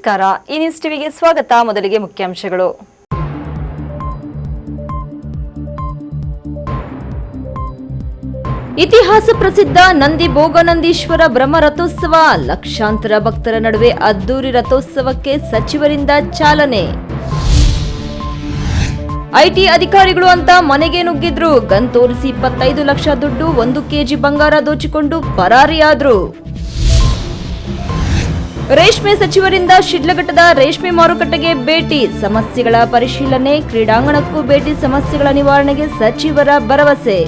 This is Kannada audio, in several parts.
ನಮಸ್ಕಾರ. ಈ ನ್ಯೂಸ್ ಟಿವಿಗೆ ಸ್ವಾಗತ. ಮೊದಲಿಗೆ ಮುಖ್ಯಾಂಶಗಳು. ಇತಿಹಾಸ ಪ್ರಸಿದ್ಧ ನಂದಿ ಭೋಗನಂದೀಶ್ವರ ಬ್ರಹ್ಮ ರಥೋತ್ಸವ, ಲಕ್ಷಾಂತರ ಭಕ್ತರ ನಡುವೆ ಅದ್ದೂರಿ ರಥೋತ್ಸವಕ್ಕೆ ಸಚಿವರಿಂದ ಚಾಲನೆ. ಐಟಿ ಅಧಿಕಾರಿಗಳು ಅಂತ ಮನೆಗೆ ನುಗ್ಗಿದ್ರು, ಗನ್ ತೋರಿಸಿ 25 ಲಕ್ಷ ದುಡ್ಡು, 1 ಕೆಜಿ ಬಂಗಾರ ದೋಚಿಕೊಂಡು ಪರಾರಿಯಾದ್ರು. ರೇಷ್ಮೆ ಸಚಿವರಿಂದ ಶಿಡ್ಲಘಟ್ಟದ ರೇಷ್ಮೆ ಮಾರುಕಟ್ಟೆಗೆ ಭೇಟಿ, ಸಮಸ್ಯೆಗಳ ಪರಿಶೀಲನೆ, ಕ್ರೀಡಾಂಗಣಕ್ಕೂ ಭೇಟಿ, ಸಮಸ್ಯೆಗಳ ನಿವಾರಣೆಗೆ ಸಚಿವರ ಭರವಸೆ.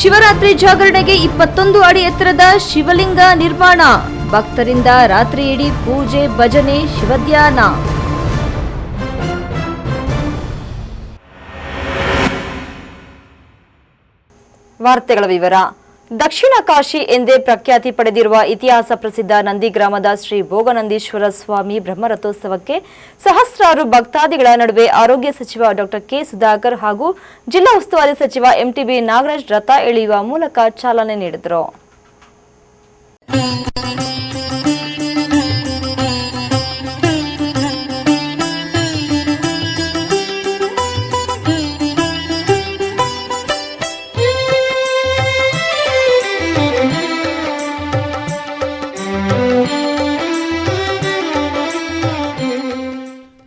ಶಿವರಾತ್ರಿ ಜಾಗರಣೆಗೆ 21 ಅಡಿ ಎತ್ತರದ ಶಿವಲಿಂಗ ನಿರ್ಮಾಣ, ಭಕ್ತರಿಂದ ರಾತ್ರಿ ಇಡೀ ಪೂಜೆ, ಭಜನೆ, ಶಿವಧ್ಯಾನ. ವಾರ್ತೆಗಳ ವಿವರ. ದಕ್ಷಿಣ ಕಾಶಿ ಎಂದೇ ಪ್ರಖ್ಯಾತಿ ಪಡೆದಿರುವ ಇತಿಹಾಸ ಪ್ರಸಿದ್ಧ ನಂದಿ ಗ್ರಾಮದ ಶ್ರೀ ಭೋಗನಂದೀಶ್ವರ ಸ್ವಾಮಿ ಬ್ರಹ್ಮರಥೋತ್ಸವಕ್ಕೆ ಸಹಸ್ರಾರು ಭಕ್ತಾದಿಗಳ ನಡುವೆ ಆರೋಗ್ಯ ಸಚಿವ ಡಾ ಕೆ ಸುಧಾಕರ್ ಹಾಗೂ ಜಿಲ್ಲಾ ಉಸ್ತುವಾರಿ ಸಚಿವ ಎಂಟಿಬಿ ನಾಗರಾಜ್ ರಥ ಎಳೆಯುವ ಮೂಲಕ ಚಾಲನೆ ನೀಡಿದರು.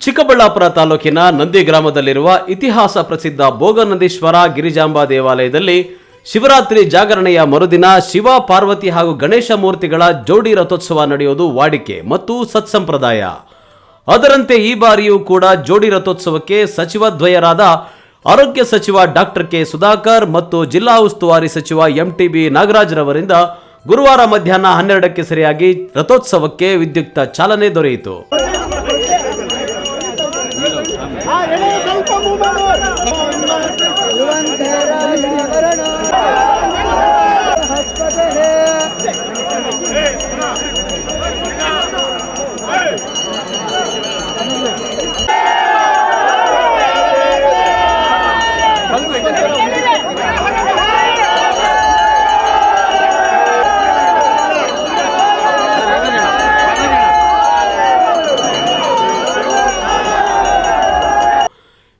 ಚಿಕ್ಕಬಳ್ಳಾಪುರ ತಾಲೂಕಿನ ನಂದಿ ಗ್ರಾಮದಲ್ಲಿರುವ ಇತಿಹಾಸ ಪ್ರಸಿದ್ಧ ಭೋಗನಂದೀಶ್ವರ ಗಿರಿಜಾಂಬಾ ದೇವಾಲಯದಲ್ಲಿ ಶಿವರಾತ್ರಿ ಜಾಗರಣೆಯ ಮರುದಿನ ಶಿವ, ಪಾರ್ವತಿ ಹಾಗೂ ಗಣೇಶ ಮೂರ್ತಿಗಳ ಜೋಡಿ ರಥೋತ್ಸವ ನಡೆಯುವುದು ವಾಡಿಕೆ ಮತ್ತು ಸತ್ಸಂಪ್ರದಾಯ. ಅದರಂತೆ ಈ ಬಾರಿಯೂ ಕೂಡ ಜೋಡಿ ರಥೋತ್ಸವಕ್ಕೆ ಸಚಿವದ್ವಯರಾದ ಆರೋಗ್ಯ ಸಚಿವ ಡಾಕ್ಟರ್ ಕೆ ಸುಧಾಕರ್ ಮತ್ತು ಜಿಲ್ಲಾ ಉಸ್ತುವಾರಿ ಸಚಿವ ಎಂಟಿಬಿ ನಾಗರಾಜ್ ರವರಿಂದ ಗುರುವಾರ ಮಧ್ಯಾಹ್ನ 12ಕ್ಕೆ ಸರಿಯಾಗಿ ರಥೋತ್ಸವಕ್ಕೆ ವಿದ್ಯುಕ್ತ ಚಾಲನೆ ದೊರೆಯಿತು.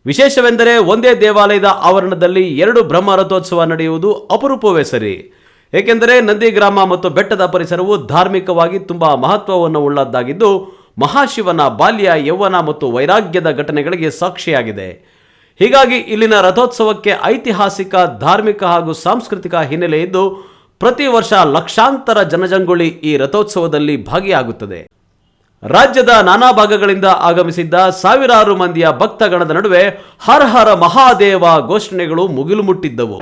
ವಿಶೇಷವೆಂದರೆ ಒಂದೇ ದೇವಾಲಯದ ಆವರಣದಲ್ಲಿ 2 ಬ್ರಹ್ಮ ರಥೋತ್ಸವ ನಡೆಯುವುದು ಅಪರೂಪವೇ ಸರಿ. ಏಕೆಂದರೆ ನಂದಿ ಗ್ರಾಮ ಮತ್ತು ಬೆಟ್ಟದ ಪರಿಸರವು ಧಾರ್ಮಿಕವಾಗಿ ತುಂಬಾ ಮಹತ್ವವನ್ನು ಉಳ್ಳದ್ದಾಗಿದ್ದು, ಮಹಾಶಿವನ ಬಾಲ್ಯ, ಯೌವನ ಮತ್ತು ವೈರಾಗ್ಯದ ಘಟನೆಗಳಿಗೆ ಸಾಕ್ಷಿಯಾಗಿದೆ. ಹೀಗಾಗಿ ಇಲ್ಲಿನ ರಥೋತ್ಸವಕ್ಕೆ ಐತಿಹಾಸಿಕ, ಧಾರ್ಮಿಕ ಹಾಗೂ ಸಾಂಸ್ಕೃತಿಕ ಹಿನ್ನೆಲೆ ಇದ್ದು, ಪ್ರತಿ ವರ್ಷ ಲಕ್ಷಾಂತರ ಜನಜಂಗುಳಿ ಈ ರಥೋತ್ಸವದಲ್ಲಿ ಭಾಗಿಯಾಗುತ್ತದೆ. ರಾಜ್ಯದ ನಾನಾ ಭಾಗಗಳಿಂದ ಆಗಮಿಸಿದ್ದ ಸಾವಿರಾರು ಮಂದಿಯ ಭಕ್ತಗಣದ ನಡುವೆ ಹರ ಹರ ಮಹಾದೇವ ಘೋಷಣೆಗಳು ಮುಗಿಲು ಮುಟ್ಟಿದ್ದವು.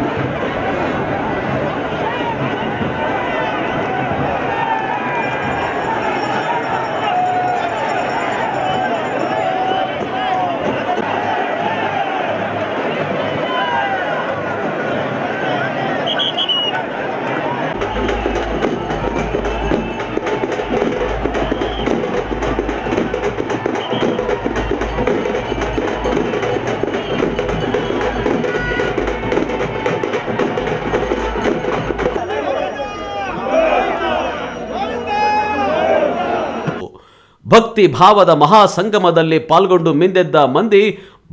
ಭಕ್ತಿ ಭಾವದ ಮಹಾಸಂಗಮದಲ್ಲಿ ಪಾಲ್ಗೊಂಡು ಮಿಂದೆದ್ದ ಮಂದಿ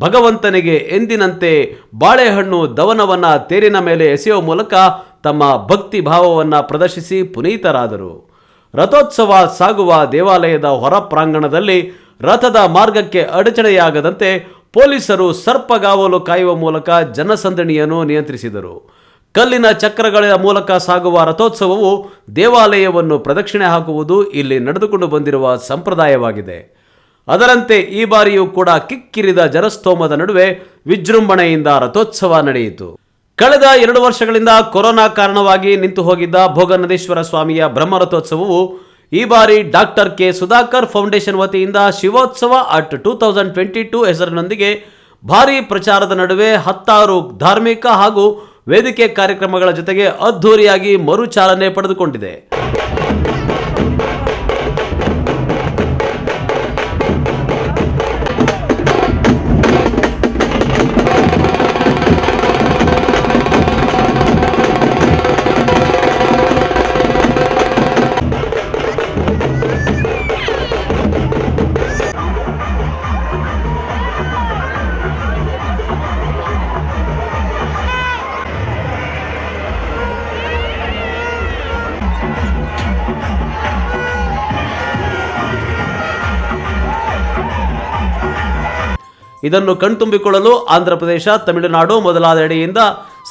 ಭಗವಂತನಿಗೆ ಎಂದಿನಂತೆ ಬಾಳೆಹಣ್ಣು ದವನವನ್ನ ತೇರಿನ ಮೇಲೆ ಎಸೆಯುವ ಮೂಲಕ ತಮ್ಮ ಭಕ್ತಿ ಭಾವವನ್ನು ಪ್ರದರ್ಶಿಸಿ ಪುನೀತರಾದರು. ರಥೋತ್ಸವ ಸಾಗುವ ದೇವಾಲಯದ ಹೊರ ಪ್ರಾಂಗಣದಲ್ಲಿ ರಥದ ಮಾರ್ಗಕ್ಕೆ ಅಡಚಣೆಯಾಗದಂತೆ ಪೊಲೀಸರು ಸರ್ಪಗಾವಲು ಕಾಯುವ ಮೂಲಕ ಜನಸಂದಣಿಯನ್ನು ನಿಯಂತ್ರಿಸಿದರು. ಕಲ್ಲಿನ ಚಕ್ರಗಳ ಮೂಲಕ ಸಾಗುವ ರಥೋತ್ಸವವು ದೇವಾಲಯವನ್ನು ಪ್ರದಕ್ಷಿಣೆ ಹಾಕುವುದು ಇಲ್ಲಿ ನಡೆದುಕೊಂಡು ಬಂದಿರುವ ಸಂಪ್ರದಾಯವಾಗಿದೆ. ಅದರಂತೆ ಈ ಬಾರಿಯೂ ಕೂಡ ಕಿಕ್ಕಿರಿದ ಜನಸ್ತೋಮದ ನಡುವೆ ವಿಜೃಂಭಣೆಯಿಂದ ರಥೋತ್ಸವ ನಡೆಯಿತು. ಕಳೆದ 2 ವರ್ಷಗಳಿಂದ ಕೊರೋನಾ ಕಾರಣವಾಗಿ ನಿಂತು ಹೋಗಿದ್ದ ಭೋಗನಂದೀಶ್ವರ ಸ್ವಾಮಿಯ ಬ್ರಹ್ಮ ರಥೋತ್ಸವವು ಈ ಬಾರಿ ಡಾಕ್ಟರ್ ಕೆ ಸುಧಾಕರ್ ಫೌಂಡೇಶನ್ ವತಿಯಿಂದ ಶಿವೋತ್ಸವ ಅಟ್ 2022 ಹೆಸರಿನೊಂದಿಗೆ ಭಾರೀ ಪ್ರಚಾರದ ನಡುವೆ 16 ಧಾರ್ಮಿಕ ಹಾಗೂ ವೇದಿಕೆ ಕಾರ್ಯಕ್ರಮಗಳ ಜೊತೆಗೆ ಅದ್ಧೂರಿಯಾಗಿ ಮರುಚಾಲನೆ ಪಡೆದುಕೊಂಡಿದೆ. ಇದನ್ನು ಕಣ್ತುಂಬಿಕೊಳ್ಳಲು ಆಂಧ್ರಪ್ರದೇಶ, ತಮಿಳುನಾಡು ಮೊದಲಾದೆಡೆಯಿಂದ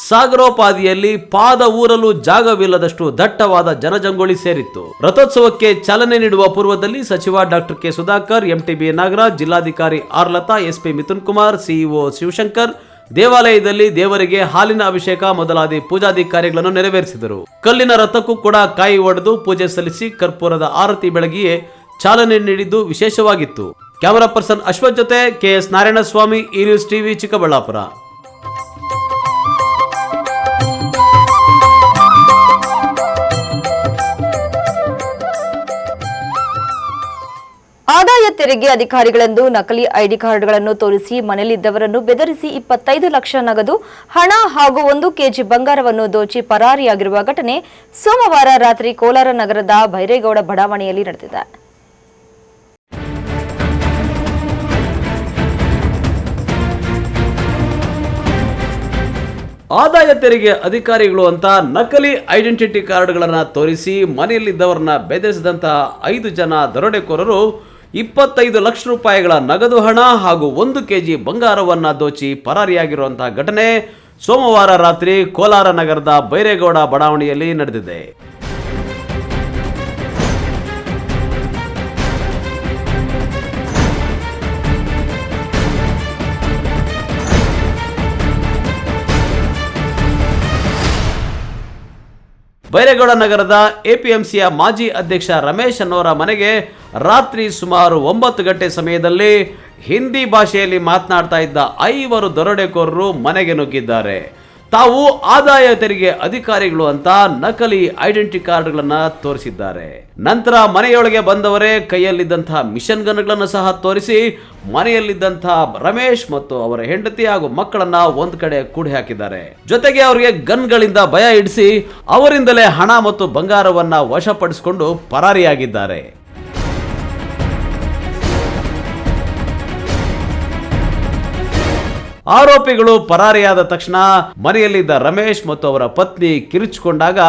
ಸಾಗರೋಪಾದಿಯಲ್ಲಿ ಪಾದ ಊರಲು ಜಾಗವಿಲ್ಲದಷ್ಟು ದಟ್ಟವಾದ ಜನಜಂಗುಳಿ ಸೇರಿತ್ತು. ರಥೋತ್ಸವಕ್ಕೆ ಚಾಲನೆ ನೀಡುವ ಪೂರ್ವದಲ್ಲಿ ಸಚಿವ doctor K Sudhakar, MTB Nagaraj, ಜಿಲ್ಲಾಧಿಕಾರಿ R Latha, SP Mithun Kumar, CEO Shivashankar ದೇವಾಲಯದಲ್ಲಿ ದೇವರಿಗೆ ಹಾಲಿನ ಅಭಿಷೇಕ ಮೊದಲಾದ ಪೂಜಾದಿ ಕಾರ್ಯಗಳನ್ನು ನೆರವೇರಿಸಿದರು. ಕಲ್ಲಿನ ರಥಕ್ಕೂ ಕೂಡ ಕಾಯಿ ಒಡೆದು ಪೂಜೆ ಸಲ್ಲಿಸಿ ಕರ್ಪೂರದ ಆರತಿ ಬೆಳಗಿಯೇ ಚಾಲನೆ ನೀಡಿದ್ದು ವಿಶೇಷವಾಗಿತ್ತು. ಕ್ಯಾಮರಾ ಪರ್ಸನ್ ಅಶ್ವಥ್ ಜೊತೆ ಕೆಎಸ್ ನಾರಾಯಣಸ್ವಾಮಿ, ಈ ನ್ಯೂಸ್ ಟಿವಿ, ಚಿಕ್ಕಬಳ್ಳಾಪುರ. ಆದಾಯ ತೆರಿಗೆ ಅಧಿಕಾರಿಗಳೆಂದು ನಕಲಿ ಐಡಿ ಕಾರ್ಡ್ಗಳನ್ನು ತೋರಿಸಿ ಮನೆಯಲ್ಲಿದ್ದವರನ್ನು ಬೆದರಿಸಿ 25 ಲಕ್ಷ ನಗದು ಹಣ ಹಾಗೂ 1 ಕೆಜಿ ಬಂಗಾರವನ್ನು ದೋಚಿ ಪರಾರಿಯಾಗಿರುವ ಘಟನೆ ಸೋಮವಾರ ರಾತ್ರಿ ಕೋಲಾರ ನಗರದ ಭೈರೇಗೌಡ ಬಡಾವಣೆಯಲ್ಲಿ ನಡೆದಿದೆ. ಆದಾಯ ತೆರಿಗೆ ಅಧಿಕಾರಿಗಳು ಅಂತ ನಕಲಿ ಐಡೆಂಟಿಟಿ ಕಾರ್ಡ್ಗಳನ್ನು ತೋರಿಸಿ ಮನೆಯಲ್ಲಿದ್ದವರನ್ನ ಬೆದರಿಸಿದಂತಹ 5 ಜನ ದರೋಡೆಕೋರರು 25 ಲಕ್ಷ ರೂಪಾಯಿಗಳ ನಗದು ಹಣ ಹಾಗೂ 1 ಕೆಜಿ ಬಂಗಾರವನ್ನ ದೋಚಿ ಪರಾರಿಯಾಗಿರುವಂತಹ ಘಟನೆ ಸೋಮವಾರ ರಾತ್ರಿ ಕೋಲಾರ ನಗರದ ಭೈರೇಗೌಡ ಬಡಾವಣೆಯಲ್ಲಿ ನಡೆದಿದೆ. ಭೈರೇಗೌಡ ನಗರದ ಎಪಿಎಂಸಿಯ ಮಾಜಿ ಅಧ್ಯಕ್ಷ ರಮೇಶ್ ಅನ್ನೋರ ಮನೆಗೆ ರಾತ್ರಿ ಸುಮಾರು 9 ಗಂಟೆ ಸಮಯದಲ್ಲಿ ಹಿಂದಿ ಭಾಷೆಯಲ್ಲಿ ಮಾತನಾಡ್ತಾ ಇದ್ದ 5 ದರೋಡೆಕೋರರು ಮನೆಗೆ ನುಗ್ಗಿದ್ದಾರೆ. ತಾವು ಆದಾಯ ತೆರಿಗೆ ಅಧಿಕಾರಿಗಳು ಅಂತ ನಕಲಿ ಐಡೆಂಟಿ ಕಾರ್ಡ್ಗಳನ್ನು ತೋರಿಸಿದ್ದಾರೆ. ನಂತರ ಮನೆಯೊಳಗೆ ಬಂದವರೇ ಕೈಯಲ್ಲಿದ್ದಂತಹ ಮಿಷನ್ ಗನ್ಗಳನ್ನು ಸಹ ತೋರಿಸಿ ಮನೆಯಲ್ಲಿದ್ದಂತಹ ರಮೇಶ್ ಮತ್ತು ಅವರ ಹೆಂಡತಿ ಹಾಗೂ ಮಕ್ಕಳನ್ನ ಒಂದ್ ಕಡೆ ಕೂಡಿ ಹಾಕಿದ್ದಾರೆ. ಜೊತೆಗೆ ಅವರಿಗೆ ಗನ್ಗಳಿಂದ ಭಯ ಇಡಿಸಿ ಅವರಿಂದಲೇ ಹಣ ಮತ್ತು ಬಂಗಾರವನ್ನ ವಶಪಡಿಸಿಕೊಂಡು ಪರಾರಿಯಾಗಿದ್ದಾರೆ. ಆರೋಪಿಗಳು ಪರಾರಿಯಾದ ತಕ್ಷಣ ಮನೆಯಲ್ಲಿದ್ದ ರಮೇಶ್ ಮತ್ತು ಅವರ ಪತ್ನಿ ಕಿರುಚಿಕೊಂಡಾಗ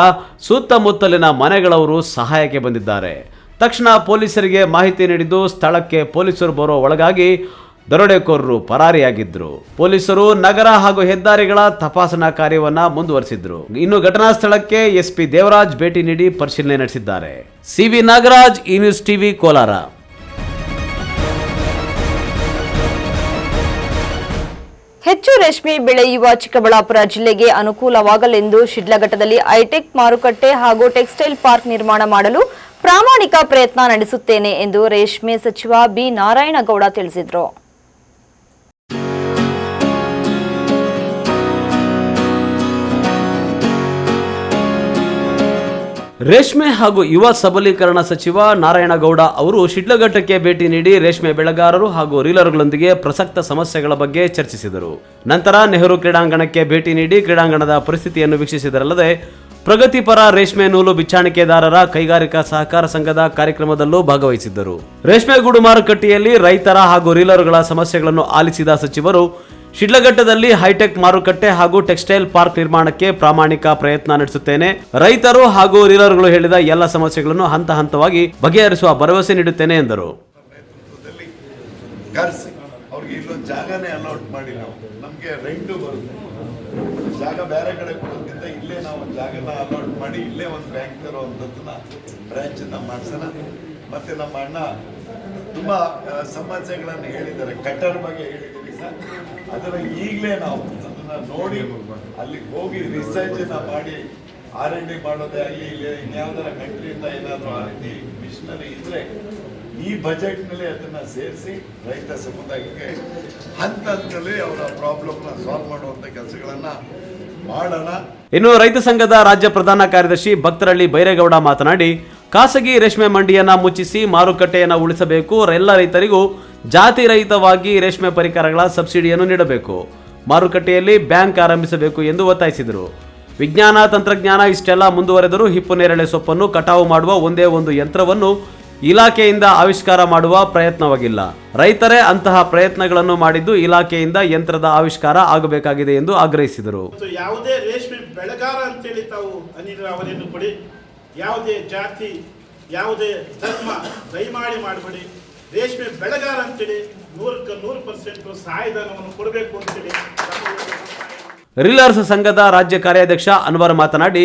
ಸುತ್ತಮುತ್ತಲಿನ ಮನೆಗಳವರು ಸಹಾಯಕ್ಕೆ ಬಂದಿದ್ದಾರೆ. ತಕ್ಷಣ ಪೊಲೀಸರಿಗೆ ಮಾಹಿತಿ ನೀಡಿದ್ದು ಸ್ಥಳಕ್ಕೆ ಪೊಲೀಸರು ಬರೋ ಒಳಗಾಗಿ ದರೋಡೆಕೋರರು ಪರಾರಿಯಾಗಿದ್ರು. ಪೊಲೀಸರು ನಗರ ಹಾಗೂ ಹೆದ್ದಾರಿಗಳ ತಪಾಸಣಾ ಕಾರ್ಯವನ್ನ ಮುಂದುವರಿಸಿದ್ರು. ಇನ್ನು ಘಟನಾ ಸ್ಥಳಕ್ಕೆ ಎಸ್ಪಿ ದೇವರಾಜ್ ಭೇಟಿ ನೀಡಿ ಪರಿಶೀಲನೆ ನಡೆಸಿದ್ದಾರೆ. ಸಿವಿ ನಾಗರಾಜ್, ಈ ನ್ಯೂಸ್ ಟಿವಿ, ಕೋಲಾರ. ಹೆಚ್ಚು ರೇಷ್ಮೆ ಬೆಳೆಯುವ ಚಿಕ್ಕಬಳ್ಳಾಪುರ ಜಿಲ್ಲೆಗೆ ಅನುಕೂಲವಾಗಲೆಂದು ಶಿಡ್ಲಘಟ್ಟದಲ್ಲಿ ಹೈಟೆಕ್ ಮಾರುಕಟ್ಟೆ ಹಾಗೂ ಟೆಕ್ಸ್ಟೈಲ್ ಪಾರ್ಕ್ ನಿರ್ಮಾಣ ಮಾಡಲು ಪ್ರಾಮಾಣಿಕ ಪ್ರಯತ್ನ ನಡೆಸುತ್ತೇನೆ ಎಂದು ರೇಷ್ಮೆ ಸಚಿವ ಬಿ ನಾರಾಯಣಗೌಡ ತಿಳಿಸಿದರು. ರೇಷ್ಮೆ ಹಾಗೂ ಯುವ ಸಬಲೀಕರಣ ಸಚಿವ ನಾರಾಯಣಗೌಡ ಅವರು ಶಿಡ್ಲಘಟ್ಟಕ್ಕೆ ಭೇಟಿ ನೀಡಿ ರೇಷ್ಮೆ ಬೆಳೆಗಾರರು ಹಾಗೂ ರೀಲರ್ಗಳೊಂದಿಗೆ ಪ್ರಸಕ್ತ ಸಮಸ್ಯೆಗಳ ಬಗ್ಗೆ ಚರ್ಚಿಸಿದರು. ನಂತರ ನೆಹರು ಕ್ರೀಡಾಂಗಣಕ್ಕೆ ಭೇಟಿ ನೀಡಿ ಕ್ರೀಡಾಂಗಣದ ಪರಿಸ್ಥಿತಿಯನ್ನು ವೀಕ್ಷಿಸಿದರಲ್ಲದೆ ಪ್ರಗತಿಪರ ರೇಷ್ಮೆ ನೂಲು ಬಿಚ್ಚಾಣಿಕೆದಾರರ ಕೈಗಾರಿಕಾ ಸಹಕಾರ ಸಂಘದ ಕಾರ್ಯಕ್ರಮದಲ್ಲೂ ಭಾಗವಹಿಸಿದ್ದರು. ರೇಷ್ಮೆಗೂಡು ಮಾರುಕಟ್ಟೆಯಲ್ಲಿ ರೈತರ ಹಾಗೂ ರೀಲರ್ಗಳ ಸಮಸ್ಯೆಗಳನ್ನು ಆಲಿಸಿದ ಸಚಿವರು ಶಿಡ್ಲಘಟ್ಟದಲ್ಲಿ ಹೈಟೆಕ್ ಮಾರುಕಟ್ಟೆ ಹಾಗೂ ಟೆಕ್ಸ್ಟೈಲ್ ಪಾರ್ಕ್ ನಿರ್ಮಾಣಕ್ಕೆ ಪ್ರಾಮಾಣಿಕ ಪ್ರಯತ್ನ ನಡೆಸುತ್ತೇನೆ. ರೈತರು ಹಾಗೂ ರೀಲರ್ಗಳು ಹೇಳಿದ ಎಲ್ಲ ಸಮಸ್ಯೆಗಳನ್ನು ಹಂತ ಹಂತವಾಗಿ ಬಗೆಹರಿಸುವ ಭರವಸೆ ನೀಡುತ್ತೇನೆ ಎಂದರು. ಅವ್ರಿಗೆ ಇಲ್ಲೊಂದು ಜಾಗನೇ ಅಲೌಟ್ ಮಾಡಿ ನಾವು ನಮಗೆ ರೆಂಟು ಬರುತ್ತೆ. ಜಾಗ ಬೇರೆ ಕಡೆ ಕೊಡೋದಕ್ಕಿಂತ ಇಲ್ಲೇ ನಾವು ಜಾಗನ ಅಲೌಟ್ ಮಾಡಿ ಇಲ್ಲೇ ಒಂದು ಬ್ಯಾಂಕ್ ತರುವಂಥದ್ದನ್ನ ಬ್ರಾಂಚನ್ನ ಮಾಡಿಸೋಣ. ಮತ್ತೆ ನಮ್ಮ ಅಣ್ಣ ತುಂಬಾ ಸಮಸ್ಯೆಗಳನ್ನು ಹೇಳಿದ್ದಾರೆ. ಕಟ್ಟರ್ ಬಗ್ಗೆ ಹೇಳಿದ್ದೀವಿ ಸರ್. ಅದನ್ನು ಈಗಲೇ ನಾವು ಅದನ್ನ ನೋಡಿ ಅಲ್ಲಿ ಹೋಗಿ ರಿಸರ್ಚ್ ಮಾಡಿ R&D ಮಾಡೋದೇ ಆಗಲಿ, ಇಲ್ಲಿ ಇನ್ಯಾವುದರ ಕಂಟ್ರಿಯಿಂದ ಏನಾದರೂ ಆ ರೀತಿ ಮಿಷನರಿ ಇದ್ರೆ ಈ ಬಜೆಟ್ನಲ್ಲಿ ಅದನ್ನ ಸೇರಿಸಿ ರೈತ ಸಮುದಾಯಕ್ಕೆ ಹಂತ ಹಂತದಲ್ಲಿ ಅವರ ಪ್ರಾಬ್ಲಮ್ನ ಸಾಲ್ವ್ ಮಾಡುವಂಥ ಕೆಲಸಗಳನ್ನ ಮಾಡೋಣ. ಇನ್ನು ರೈತ ಸಂಘದ ರಾಜ್ಯ ಪ್ರಧಾನ ಕಾರ್ಯದರ್ಶಿ ಭಕ್ತರಳ್ಳಿ ಬೈರೇಗೌಡ ಮಾತನಾಡಿ, ಖಾಸಗಿ ರೇಷ್ಮೆ ಮಂಡಿಯನ್ನ ಮುಚ್ಚಿಸಿ ಮಾರುಕಟ್ಟೆಯನ್ನು ಉಳಿಸಬೇಕು. ಎಲ್ಲ ರೈತರಿಗೂ ಜಾತಿ ರಹಿತವಾಗಿ ರೇಷ್ಮೆ ಪರಿಕರಗಳ ಸಬ್ಸಿಡಿಯನ್ನು ನೀಡಬೇಕು. ಮಾರುಕಟ್ಟೆಯಲ್ಲಿ ಬ್ಯಾಂಕ್ ಆರಂಭಿಸಬೇಕು ಎಂದು ಒತ್ತಾಯಿಸಿದರು. ವಿಜ್ಞಾನ ತಂತ್ರಜ್ಞಾನ ಇಷ್ಟೆಲ್ಲ ಮುಂದುವರೆದರೂ ಹಿಪ್ಪು ನೇರಳೆ ಸೊಪ್ಪನ್ನು ಕಟಾವು ಮಾಡುವ ಒಂದೇ ಒಂದು ಯಂತ್ರವನ್ನು ಇಲಾಖೆಯಿಂದ ಆವಿಷ್ಕಾರ ಮಾಡುವ ಪ್ರಯತ್ನವಾಗಿಲ್ಲ. ರೈತರೇ ಅಂತಹ ಪ್ರಯತ್ನಗಳನ್ನು ಮಾಡಿದ್ದು ಇಲಾಖೆಯಿಂದ ಯಂತ್ರದ ಆವಿಷ್ಕಾರ ಆಗಬೇಕಾಗಿದೆ ಎಂದು ಆಗ್ರಹಿಸಿದರು. ಯಾವುದೇ ರೇಷ್ಮೆ ಬೆಳೆಗಾರ ಅಂತೇಳಿ ತಾವು ಅವರನ್ನು ಕೊಡಿ. ಯಾವುದೇ ಜಾತಿ, ಯಾವುದೇ ಧರ್ಮ ದಯಮಾಡಿ ಮಾಡಬೇಡಿ. ರೇಷ್ಮೆ ಬೆಳೆಗಾರ ಅಂತೇಳಿ 100% ಸಹಾಯಧನವನ್ನು ಕೊಡಬೇಕು ಅಂತೇಳಿ ರೀಲರ್ಸ್ ಸಂಘದ ರಾಜ್ಯ ಕಾರ್ಯಾಧ್ಯಕ್ಷ ಅನ್ವರ್ ಮಾತನಾಡಿ,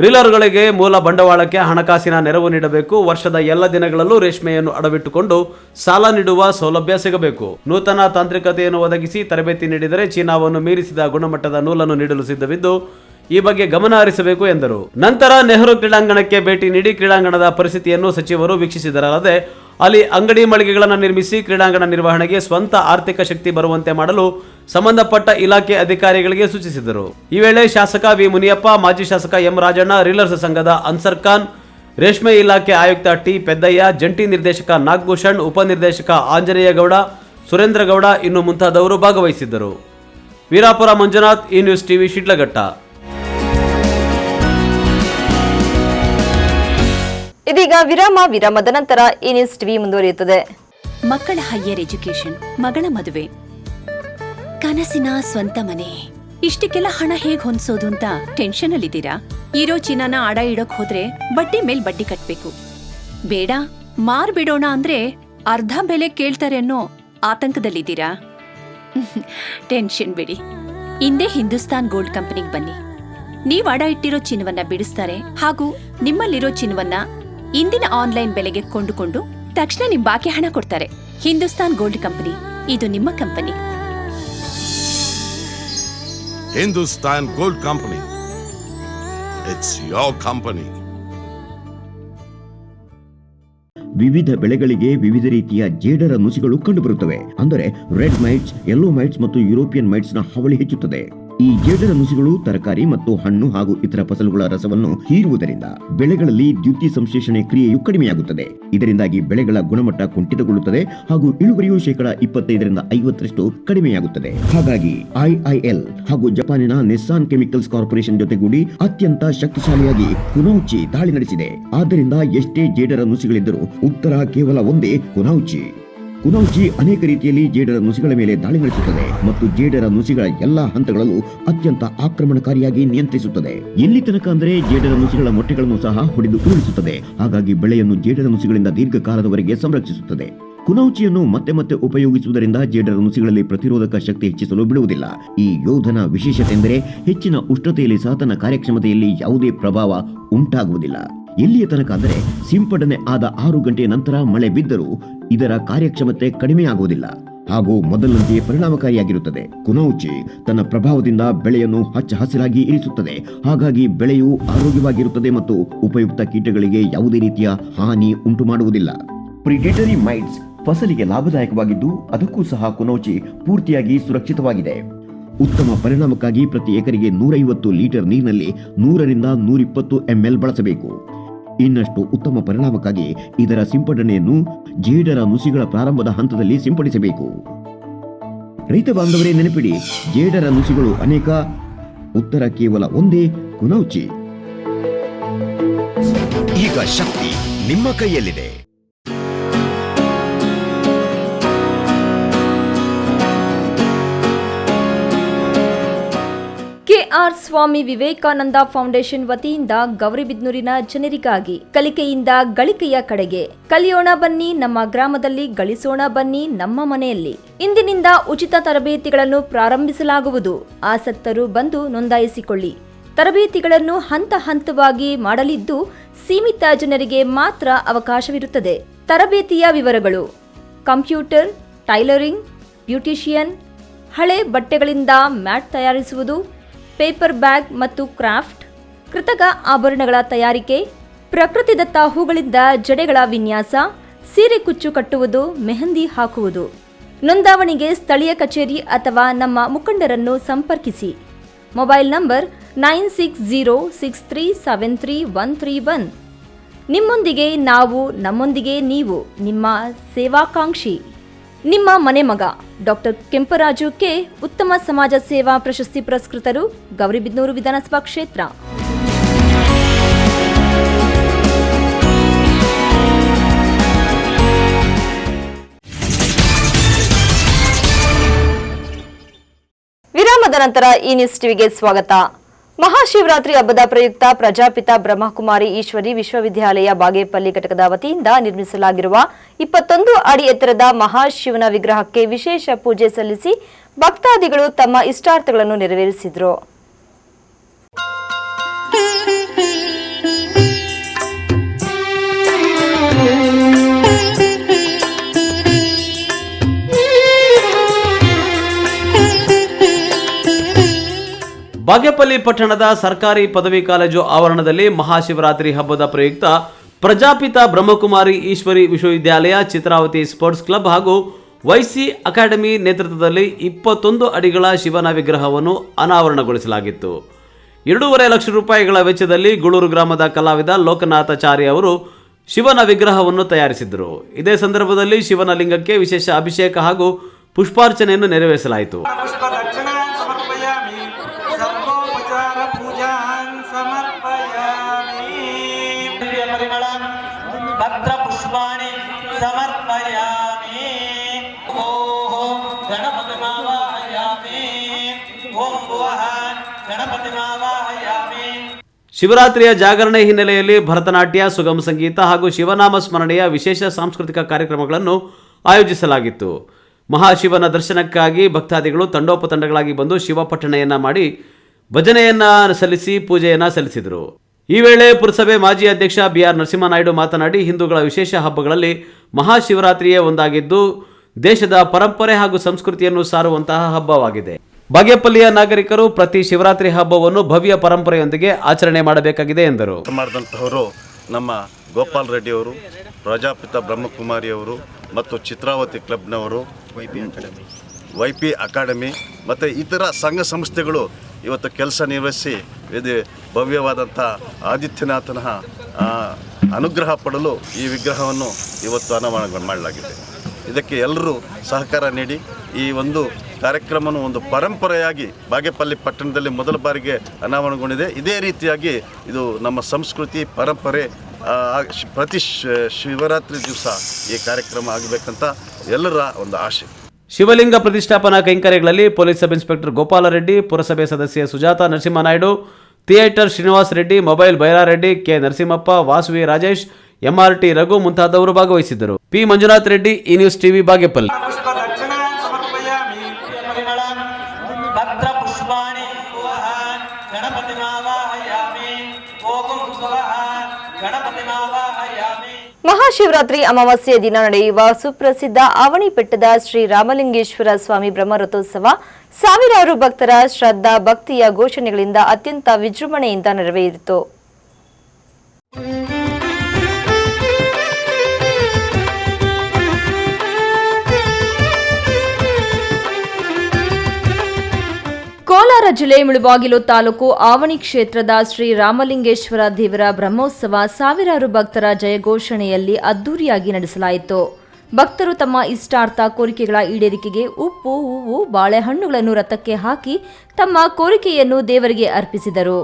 ರೀಲರ್ಗಳಿಗೆ ಮೂಲ ಬಂಡವಾಳಕ್ಕೆ ಹಣಕಾಸಿನ ನೆರವು ನೀಡಬೇಕು. ವರ್ಷದ ಎಲ್ಲ ದಿನಗಳಲ್ಲೂ ರೇಷ್ಮೆಯನ್ನು ಅಡವಿಟ್ಟುಕೊಂಡು ಸಾಲ ನೀಡುವ ಸೌಲಭ್ಯ ಸಿಗಬೇಕು. ನೂತನ ತಾಂತ್ರಿಕತೆಯನ್ನು ಒದಗಿಸಿ ತರಬೇತಿ ನೀಡಿದರೆ ಚೀನಾವನ್ನು ಮೀರಿಸಿದ ಗುಣಮಟ್ಟದ ನೂಲನ್ನು ನೀಡಲು ಸಿದ್ಧವಿದ್ದು ಈ ಬಗ್ಗೆ ಗಮನ ಹರಿಸಬೇಕು ಎಂದರು. ನಂತರ ನೆಹರು ಕ್ರೀಡಾಂಗಣಕ್ಕೆ ಭೇಟಿ ನೀಡಿ ಕ್ರೀಡಾಂಗಣದ ಪರಿಸ್ಥಿತಿಯನ್ನು ಸಚಿವರು ವೀಕ್ಷಿಸಿದರಲ್ಲದೆ ಅಲ್ಲಿ ಅಂಗಡಿ ಮಳಿಗೆಗಳನ್ನು ನಿರ್ಮಿಸಿ ಕ್ರೀಡಾಂಗಣ ನಿರ್ವಹಣೆಗೆ ಸ್ವಂತ ಆರ್ಥಿಕ ಶಕ್ತಿ ಬರುವಂತೆ ಮಾಡಲು ಸಂಬಂಧಪಟ್ಟ ಇಲಾಖೆ ಅಧಿಕಾರಿಗಳಿಗೆ ಸೂಚಿಸಿದರು. ಈ ವೇಳೆ ಶಾಸಕ ವಿ ಮುನಿಯಪ್ಪ, ಮಾಜಿ ಶಾಸಕ ಎಂ ರಾಜಣ್ಣ, ರೀಲರ್ಸ್ ಸಂಘದ ಅನ್ಸರ್ ಖಾನ್, ರೇಷ್ಮೆ ಇಲಾಖೆ ಆಯುಕ್ತ ಟಿ ಪೆದ್ದಯ್ಯ, ಜಂಟಿ ನಿರ್ದೇಶಕ ನಾಗಭೂಷಣ್, ಉಪನಿರ್ದೇಶಕ ಆಂಜನೇಯ ಗೌಡ, ಸುರೇಂದ್ರ ಗೌಡ ಇನ್ನು ಮುಂತಾದವರು ಭಾಗವಹಿಸಿದ್ದರು. ವೀರಾಪುರ ಮಂಜುನಾಥ್, ಈ ನ್ಯೂಸ್ ಟಿವಿ, ಶಿಡ್ಲಘಟ್ಟ. ಇದೀಗ ವಿರಾಮದ ನಂತರ ಈ ನ್ಯೂಸ್ ಟಿವಿ ಮುಂದುವರಿಯುತ್ತದೆ. ಮಕ್ಕಳ ಹೈಯರ್ ಎಜುಕೇಶನ್, ಮಗಳ ಮದುವೆ, ಕನಸಿನ ಸ್ವಂತ ಮನೆ, ಇಷ್ಟಕ್ಕೆಲ್ಲ ಹಣ ಹೇಗ್ ಹೊಂದ್ಸೋದು ಅಂತ ಟೆನ್ಷನ್ ಅಲ್ಲಿದ್ದೀರಾ? ಇರೋ ಚಿನ್ನನ ಅಡ ಇಡೋಕ್ ಹೋದ್ರೆ ಬಡ್ಡಿ ಮೇಲ್ ಬಡ್ಡಿ ಕಟ್ಬೇಕು. ಬೇಡ, ಮಾರ್ಬಿಡೋಣ ಅಂದ್ರೆ ಅರ್ಧ ಬೆಲೆ ಕೇಳ್ತಾರೆ ಅನ್ನೋ ಆತಂಕದಲ್ಲಿದ್ದೀರಾ? ಟೆನ್ಷನ್ ಬಿಡಿ, ಇಂದೇ ಹಿಂದೂಸ್ತಾನ್ ಗೋಲ್ಡ್ ಕಂಪನಿಗೆ ಬನ್ನಿ. ನೀವ್ ಅಡ ಇಟ್ಟಿರೋ ಚಿನ್ನವನ್ನ ಬಿಡಿಸ್ತಾರೆ ಹಾಗೂ ನಿಮ್ಮಲ್ಲಿರೋ ಚಿನ್ನವನ್ನ ಇಂದಿನ ಆನ್ಲೈನ್ ಬೆಲೆಗೆ ಕೊಂಡುಕೊಂಡು ತಕ್ಷಣ ನಿಮ್ ಬಾಕಿ ಹಣ ಕೊಡ್ತಾರೆ. ಹಿಂದೂಸ್ತಾನ್ ಗೋಲ್ಡ್ ಕಂಪನಿ, ಇದು ನಿಮ್ಮ company. Hindustan Gold Company. It's your company. ವಿವಿಧ ಬೆಳೆಗಳಿಗೆ ವಿವಿಧ ರೀತಿಯ ಜೇಡರ ನುಸಿಗಳು ಕಂಡುಬರುತ್ತವೆ. ಅಂದರೆ ರೆಡ್ ಮೈಟ್ಸ್, ಯೆಲ್ಲೋ ಮೈಟ್ಸ್ ಮತ್ತು ಯುರೋಪಿಯನ್ ಮೈಟ್ಸ್ ನ ಹಾವಳಿ ಹೆಚ್ಚುತ್ತದೆ. ಈ ಜೇಡರ ನುಸಿಗಳು ತರಕಾರಿ ಮತ್ತು ಹಣ್ಣು ಹಾಗೂ ಇತರ ಫಸಲುಗಳ ರಸವನ್ನು ಹೀರುವುದರಿಂದ ಬೆಳೆಗಳಲ್ಲಿ ದ್ಯುತಿ ಸಂಶ್ಲೇಷಣೆ ಕ್ರಿಯೆಯು ಕಡಿಮೆಯಾಗುತ್ತದೆ. ಇದರಿಂದಾಗಿ ಬೆಳೆಗಳ ಗುಣಮಟ್ಟ ಕುಂಠಿತಗೊಳ್ಳುತ್ತದೆ ಹಾಗೂ ಇಳುವರಿಯು 25% ಕಡಿಮೆಯಾಗುತ್ತದೆ. ಹಾಗಾಗಿ IIL ಹಾಗೂ ಜಪಾನಿನ ನೆಸ್ಸಾನ್ ಕೆಮಿಕಲ್ಸ್ ಕಾರ್ಪೊರೇಷನ್ ಜೊತೆಗೂಡಿ ಅತ್ಯಂತ ಶಕ್ತಿಶಾಲಿಯಾಗಿ ಕುನೌಚಿ ದಾಳಿ ನಡೆಸಿದೆ. ಆದ್ದರಿಂದ ಎಷ್ಟೇ ಜೇಡರ ನುಸಿಗಳಿದ್ದರೂ ಉತ್ತರ ಕೇವಲ ಒಂದೇ, ಕುನೌಚಿ. ಕುನೌಚಿ ಅನೇಕ ರೀತಿಯಲ್ಲಿ ಜೇಡರ ನುಸಿಗಳ ಮೇಲೆ ದಾಳಿ ನಡೆಸುತ್ತದೆ ಮತ್ತು ಜೇಡರ ನುಸಿಗಳ ಎಲ್ಲಾ ಹಂತಗಳಲ್ಲೂ ಅತ್ಯಂತ ಆಕ್ರಮಣಕಾರಿಯಾಗಿ ನಿಯಂತ್ರಿಸುತ್ತದೆ. ಎಲ್ಲಿ ತನಕ ಅಂದರೆ ಜೇಡರ ನುಸಿಗಳ ಮೊಟ್ಟೆಗಳನ್ನು ಸಹ ಹೊಡೆದು ಉರುಳಿಸುತ್ತದೆ. ಹಾಗಾಗಿ ಬೆಳೆಯನ್ನು ಜೇಡರ ನುಸಿಗಳಿಂದ ದೀರ್ಘಕಾಲದವರೆಗೆ ಸಂರಕ್ಷಿಸುತ್ತದೆ. ಕುನೌಚಿಯನ್ನು ಮತ್ತೆ ಮತ್ತೆ ಉಪಯೋಗಿಸುವುದರಿಂದ ಜೇಡರ ನುಸಿಗಳಲ್ಲಿ ಪ್ರತಿರೋಧಕ ಶಕ್ತಿ ಹೆಚ್ಚಿಸಲು ಬಿಡುವುದಿಲ್ಲ. ಈ ಯೋಧನ ವಿಶೇಷತೆ ಎಂದರೆ ಹೆಚ್ಚಿನ ಉಷ್ಣತೆಯಲ್ಲಿ ಸಹ ತನ್ನ ಕಾರ್ಯಕ್ಷಮತೆಯಲ್ಲಿ ಯಾವುದೇ ಪ್ರಭಾವ ಉಂಟಾಗುವುದಿಲ್ಲ. ಎಲ್ಲಿಯ ತನಕ ಅಂದರೆ ಸಿಂಪಡಣೆ ಆದ 6 ಗಂಟೆಯ ನಂತರ ಮಳೆ ಬಿದ್ದರೂ ಇದರ ಕಾರ್ಯಕ್ಷಮತೆ ಕಡಿಮೆಯಾಗುವುದಿಲ್ಲ ಹಾಗೂ ಮೊದಲಿನಂತೆಯೇ ಪರಿಣಾಮಕಾರಿಯಾಗಿರುತ್ತದೆ. ಕುನೌಚಿ ತನ್ನ ಪ್ರಭಾವದಿಂದ ಬೆಳೆಯನ್ನು ಹಚ್ಚ ಹಸಿರಾಗಿ ಇರಿಸುತ್ತದೆ. ಹಾಗಾಗಿ ಬೆಳೆಯು ಆರೋಗ್ಯವಾಗಿರುತ್ತದೆ ಮತ್ತು ಉಪಯುಕ್ತ ಕೀಟಗಳಿಗೆ ಯಾವುದೇ ರೀತಿಯ ಹಾನಿ ಉಂಟು ಮಾಡುವುದಿಲ್ಲ. ಪ್ರಿಡೇಟರಿ ಮೈಟ್ಸ್ ಫಸಲಿಗೆ ಲಾಭದಾಯಕವಾಗಿದ್ದು ಅದಕ್ಕೂ ಸಹ ಕುನೌಚಿ ಪೂರ್ತಿಯಾಗಿ ಸುರಕ್ಷಿತವಾಗಿದೆ. ಉತ್ತಮ ಪರಿಣಾಮಕ್ಕಾಗಿ ಪ್ರತಿ ಎಕರೆಗೆ 150 ಲೀಟರ್ ನೀರಿನಲ್ಲಿ 100 ರಿಂದ 120 ml ಬಳಸಬೇಕು. ಇನ್ನಷ್ಟು ಉತ್ತಮ ಪರಿಣಾಮಕ್ಕಾಗಿ ಇದರ ಸಿಂಪಡಣೆಯನ್ನು ಜೇಡರ ನುಸಿಗಳ ಪ್ರಾರಂಭದ ಹಂತದಲ್ಲಿ ಸಿಂಪಡಿಸಬೇಕು. ರೈತ ಬಾಂಧವರೇ ನೆನಪಿಡಿ, ಜೇಡರ ನುಸಿಗಳು ಅನೇಕ, ಉತ್ತರ ಕೇವಲ ಒಂದೇ, ಕುನೌಚಿ. ಈಗ ಶಕ್ತಿ ನಿಮ್ಮ ಕೈಯಲ್ಲಿದೆ. ಕೆಆರ್ ಸ್ವಾಮಿ ವಿವೇಕಾನಂದ ಫೌಂಡೇಶನ್ ವತಿಯಿಂದ ಗೌರಿಬಿದನೂರಿನ ಜನರಿಗಾಗಿ ಕಲಿಕೆಯಿಂದ ಗಳಿಕೆಯ ಕಡೆಗೆ ಕಲಿಯೋಣ ಬನ್ನಿ, ನಮ್ಮ ಗ್ರಾಮದಲ್ಲಿ ಗಳಿಸೋಣ ಬನ್ನಿ, ನಮ್ಮ ಮನೆಯಲ್ಲಿ. ಇಂದಿನಿಂದ ಉಚಿತ ತರಬೇತಿಗಳನ್ನು ಪ್ರಾರಂಭಿಸಲಾಗುವುದು. ಆಸಕ್ತರು ಬಂದು ನೋಂದಾಯಿಸಿಕೊಳ್ಳಿ. ತರಬೇತಿಗಳನ್ನು ಹಂತ ಹಂತವಾಗಿ ಮಾಡಲಿದ್ದು ಸೀಮಿತ ಜನರಿಗೆ ಮಾತ್ರ ಅವಕಾಶವಿರುತ್ತದೆ. ತರಬೇತಿಯ ವಿವರಗಳು: ಕಂಪ್ಯೂಟರ್, ಟೈಲರಿಂಗ್, ಬ್ಯೂಟಿಷಿಯನ್, ಹಳೆ ಬಟ್ಟೆಗಳಿಂದ ಮ್ಯಾಟ್ ತಯಾರಿಸುವುದು, ಪೇಪರ್ ಬ್ಯಾಗ್ ಮತ್ತು ಕ್ರಾಫ್ಟ್, ಕೃತಕ ಆಭರಣಗಳ ತಯಾರಿಕೆ, ಪ್ರಕೃತಿದತ್ತ ಹೂಗಳಿಂದ ಜಡೆಗಳ ವಿನ್ಯಾಸ, ಸೀರೆ ಕುಚ್ಚು ಕಟ್ಟುವುದು, ಮೆಹಂದಿ ಹಾಕುವುದು. ನೋಂದಾವಣಿಗೆ ಸ್ಥಳೀಯ ಕಚೇರಿ ಅಥವಾ ನಮ್ಮ ಮುಖಂಡರನ್ನು ಸಂಪರ್ಕಿಸಿ. Mobile number 9606373131. ನಿಮ್ಮೊಂದಿಗೆ ನಾವು, ನಮ್ಮೊಂದಿಗೆ ನೀವು. ನಿಮ್ಮ ಸೇವಾಕಾಂಕ್ಷಿ, ನಿಮ್ಮ ಮನೆ ಮಗ ಡಾಕ್ಟರ್ ಕೆಂಪರಾಜು ಕೆ, ಉತ್ತಮ ಸಮಾಜ ಸೇವಾ ಪ್ರಶಸ್ತಿ ಪುರಸ್ಕೃತರು, ಗೌರಿಬಿದನೂರು ವಿಧಾನಸಭಾ ಕ್ಷೇತ್ರ. ವಿರಾಮದ ನಂತರ ಈ ನ್ಯೂಸ್ ಟಿವಿಗೆ ಸ್ವಾಗತ. ಮಹಾಶಿವರಾತ್ರಿ ಹಬ್ಬದ ಪ್ರಯುಕ್ತ ಪ್ರಜಾಪಿತ ಬ್ರಹ್ಮಕುಮಾರಿ ಈಶ್ವರಿ ವಿಶ್ವವಿದ್ಯಾಲಯ ಬಾಗೇಪಲ್ಲಿ ಘಟಕದ ವತಿಯಿಂದ ನಿರ್ಮಿಸಲಾಗಿರುವ 21 ಅಡಿ ಎತ್ತರದ ಮಹಾಶಿವನ ವಿಗ್ರಹಕ್ಕೆ ವಿಶೇಷ ಪೂಜೆ ಸಲ್ಲಿಸಿ ಭಕ್ತಾದಿಗಳು ತಮ್ಮ ಇಷ್ಟಾರ್ಥಗಳನ್ನು ನೆರವೇರಿಸಿದರು. ಬಾಗೇಪಲ್ಲಿ ಪಟ್ಟಣದ ಸರ್ಕಾರಿ ಪದವಿ ಕಾಲೇಜು ಆವರಣದಲ್ಲಿ ಮಹಾಶಿವರಾತ್ರಿ ಹಬ್ಬದ ಪ್ರಯುಕ್ತ ಪ್ರಜಾಪಿತ ಬ್ರಹ್ಮಕುಮಾರಿ ಈಶ್ವರಿ ವಿಶ್ವವಿದ್ಯಾಲಯ ಚಿತ್ರಾವತಿ ಸ್ಪೋರ್ಟ್ಸ್ ಕ್ಲಬ್ ಹಾಗೂ ವೈಸಿ ಅಕಾಡೆಮಿ ನೇತೃತ್ವದಲ್ಲಿ 21 ಅಡಿಗಳ ಶಿವನ ವಿಗ್ರಹವನ್ನು ಅನಾವರಣಗೊಳಿಸಲಾಗಿತ್ತು. 2.5 ಲಕ್ಷ ರೂಪಾಯಿಗಳ ವೆಚ್ಚದಲ್ಲಿ ಗೂಳೂರು ಗ್ರಾಮದ ಕಲಾವಿದ ಲೋಕನಾಥಾಚಾರಿ ಅವರು ಶಿವನ ವಿಗ್ರಹವನ್ನು ತಯಾರಿಸಿದ್ದರು. ಇದೇ ಸಂದರ್ಭದಲ್ಲಿ ಶಿವನ ಲಿಂಗಕ್ಕೆ ವಿಶೇಷ ಅಭಿಷೇಕ ಹಾಗೂ ಪುಷ್ಪಾರ್ಚನೆಯನ್ನು ನೆರವೇರಿಸಲಾಯಿತು. ಪುಷ್ಪಾಣಿ ಸಮರ್ಪಯಾಮಿ ಓಂ ಗಣಪತಿಮಾವಾಹಯಾಮಿ ಓಂ ಭುವಃ ಗಣಪತಿಮಾವಾಹಯಾಮಿ. ಶಿವರಾತ್ರಿಯ ಜಾಗರಣೆ ಹಿನ್ನೆಲೆಯಲ್ಲಿ ಭರತನಾಟ್ಯ, ಸುಗಮ ಸಂಗೀತ ಹಾಗೂ ಶಿವನಾಮ ಸ್ಮರಣೆಯ ವಿಶೇಷ ಸಾಂಸ್ಕೃತಿಕ ಕಾರ್ಯಕ್ರಮಗಳನ್ನು ಆಯೋಜಿಸಲಾಗಿತ್ತು. ಮಹಾಶಿವನ ದರ್ಶನಕ್ಕಾಗಿ ಭಕ್ತಾದಿಗಳು ತಂಡೋಪತಂಡಗಳಾಗಿ ಬಂದು ಶಿವಪಠಣೆಯನ್ನ ಮಾಡಿ ಭಜನೆಯನ್ನ ಸಲ್ಲಿಸಿ ಪೂಜೆಯನ್ನ ಸಲ್ಲಿಸಿದರು. ಈ ವೇಳೆ ಪುರಸಭೆ ಮಾಜಿ ಅಧ್ಯಕ್ಷ BR ನರಸಿಂಹನಾಯ್ಡು ಮಾತನಾಡಿ, ಹಿಂದೂಗಳ ವಿಶೇಷ ಹಬ್ಬಗಳಲ್ಲಿ ಮಹಾಶಿವರಾತ್ರಿಯೇ ಒಂದಾಗಿದ್ದು ದೇಶದ ಪರಂಪರೆ ಹಾಗೂ ಸಂಸ್ಕೃತಿಯನ್ನು ಸಾರುವಂತಹ ಹಬ್ಬವಾಗಿದೆ. ಬಾಗೇಪಲ್ಲಿಯ ನಾಗರಿಕರು ಪ್ರತಿ ಶಿವರಾತ್ರಿ ಹಬ್ಬವನ್ನು ಭವ್ಯ ಪರಂಪರೆಯೊಂದಿಗೆ ಆಚರಣೆ ಮಾಡಬೇಕಾಗಿದೆ ಎಂದರು. ಮಾಡಿದಂತಹವರು ನಮ್ಮ ಗೋಪಾಲ್ ರೆಡ್ಡಿ ಅವರು, ಪ್ರಜಾಪಿತ ಬ್ರಹ್ಮಕುಮಾರಿಯವರು ಮತ್ತು ಚಿತ್ರಾವತಿ ಕ್ಲಬ್ನವರು, YP ಅಕಾಡೆಮಿ ಮತ್ತು ಇತರ ಸಂಘ ಸಂಸ್ಥೆಗಳು ಇವತ್ತು ಕೆಲಸ ನಿರ್ವಹಿಸಿ ಇದು ಭವ್ಯವಾದಂಥ ಆದಿತ್ಯನಾಥನ ಅನುಗ್ರಹ ಪಡಲು ಈ ವಿಗ್ರಹವನ್ನು ಇವತ್ತು ಅನಾವರಣ ಮಾಡಲಾಗಿದೆ. ಇದಕ್ಕೆ ಎಲ್ಲರೂ ಸಹಕಾರ ನೀಡಿ ಈ ಒಂದು ಕಾರ್ಯಕ್ರಮವನ್ನು ಒಂದು ಪರಂಪರೆಯಾಗಿ ಬಾಗೇಪಲ್ಲಿ ಪಟ್ಟಣದಲ್ಲಿ ಮೊದಲ ಬಾರಿಗೆ ಅನಾವರಣಗೊಂಡಿದೆ. ಇದೇ ರೀತಿಯಾಗಿ ಇದು ನಮ್ಮ ಸಂಸ್ಕೃತಿ ಪರಂಪರೆ ಪ್ರತಿ ಶಿವರಾತ್ರಿ ದಿವಸ ಈ ಕಾರ್ಯಕ್ರಮ ಆಗಬೇಕಂತ ಎಲ್ಲರ ಒಂದು ಆಶೆ. ಶಿವಲಿಂಗ ಪ್ರತಿಷ್ಠಾಪನಾ ಕೈಂಕರ್ಯಗಳಲ್ಲಿ ಪೊಲೀಸ್ ಸಬ್ ಇನ್ಸ್ಪೆಕ್ಟರ್ ಗೋಪಾಲರೆಡ್ಡಿ, ಪುರಸಭೆ ಸದಸ್ಯೆ Sujatha Narasimhanaidu, theatre Srinivas Reddy, mobile Byrareddy, K Narasimhappa, Vasavi Rajesh, MRT Raghu ಮುಂತಾದವರು ಭಾಗವಹಿಸಿದ್ದರು. P ಮಂಜುನಾಥ್ ರೆಡ್ಡಿ, ಈ ನ್ಯೂಸ್ ಟಿವಿ ಬಾಗೇಪಲ್ಲಿ. ಮಹಾಶಿವರಾತ್ರಿ ಅಮಾವಾಸ್ಯೆಯ ದಿನ ನಡೆಯುವ ಸುಪ್ರಸಿದ್ಧ ಆವಣಿ ಬೆಟ್ಟದ ಶ್ರೀ ರಾಮಲಿಂಗೇಶ್ವರ ಸ್ವಾಮಿ ಬ್ರಹ್ಮರಥೋತ್ಸವ ಸಾವಿರಾರು ಭಕ್ತರ ಶ್ರದ್ಧಾ ಭಕ್ತಿಯ ಘೋಷಣೆಗಳಿಂದ ಅತ್ಯಂತ ವಿಜೃಂಭಣೆಯಿಂದ ನೆರವೇರಿತು. ಕೋಲಾರ ಜಿಲ್ಲೆ ಮುಳಬಾಗಿಲು ತಾಲೂಕು ಆವಣಿ ಕ್ಷೇತ್ರದ ಶ್ರೀ ರಾಮಲಿಂಗೇಶ್ವರ ದೇವರ ಬ್ರಹ್ಮೋತ್ಸವ ಸಾವಿರಾರು ಭಕ್ತರ ಜಯಘೋಷಣೆಯಲ್ಲಿ ಅದ್ದೂರಿಯಾಗಿ ನಡೆಸಲಾಯಿತು. ಭಕ್ತರು ತಮ್ಮ ಇಷ್ಟಾರ್ಥ ಕೋರಿಕೆಗಳ ಈಡೇರಿಕೆಗೆ ಉಪ್ಪು, ಹೂವು, ಬಾಳೆಹಣ್ಣುಗಳನ್ನು ರಥಕ್ಕೆ ಹಾಕಿ ತಮ್ಮ ಕೋರಿಕೆಯನ್ನು ದೇವರಿಗೆ ಅರ್ಪಿಸಿದರು.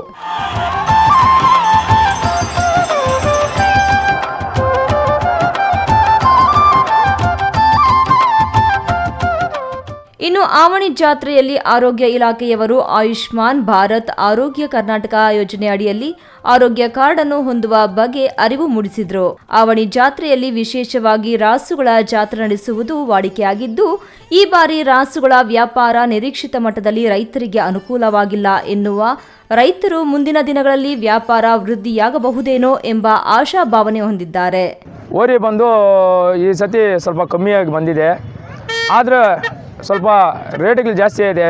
ಇನ್ನು ಆವಣಿ ಜಾತ್ರೆಯಲ್ಲಿ ಆರೋಗ್ಯ ಇಲಾಖೆಯವರು ಆಯುಷ್ಮಾನ್ ಭಾರತ್ ಆರೋಗ್ಯ ಕರ್ನಾಟಕ ಯೋಜನೆ ಅಡಿಯಲ್ಲಿ ಆರೋಗ್ಯ ಕಾರ್ಡ್ ಅನ್ನು ಹೊಂದುವ ಬಗ್ಗೆ ಅರಿವು ಮೂಡಿಸಿದ್ರು. ಆವಣಿ ಜಾತ್ರೆಯಲ್ಲಿ ವಿಶೇಷವಾಗಿ ರಾಸುಗಳ ಜಾತ್ರೆ ನಡೆಸುವುದು ವಾಡಿಕೆಯಾಗಿದ್ದು, ಈ ಬಾರಿ ರಾಸುಗಳ ವ್ಯಾಪಾರ ನಿರೀಕ್ಷಿತ ಮಟ್ಟದಲ್ಲಿ ರೈತರಿಗೆ ಅನುಕೂಲವಾಗಿಲ್ಲ ಎನ್ನುವ ರೈತರು ಮುಂದಿನ ದಿನಗಳಲ್ಲಿ ವ್ಯಾಪಾರ ವೃದ್ಧಿಯಾಗಬಹುದೇನೋ ಎಂಬ ಆಶಾಭಾವನೆ ಹೊಂದಿದ್ದಾರೆ. ಓರಿ ಬಂದು ಈ ಸತಿ ಸ್ವಲ್ಪ ಕಮ್ಮಿಯಾಗಿ ಬಂದಿದೆ, ಆದರೆ ಸ್ವಲ್ಪ ರೇಟ್ಗಳು ಜಾಸ್ತಿ ಇದೆ.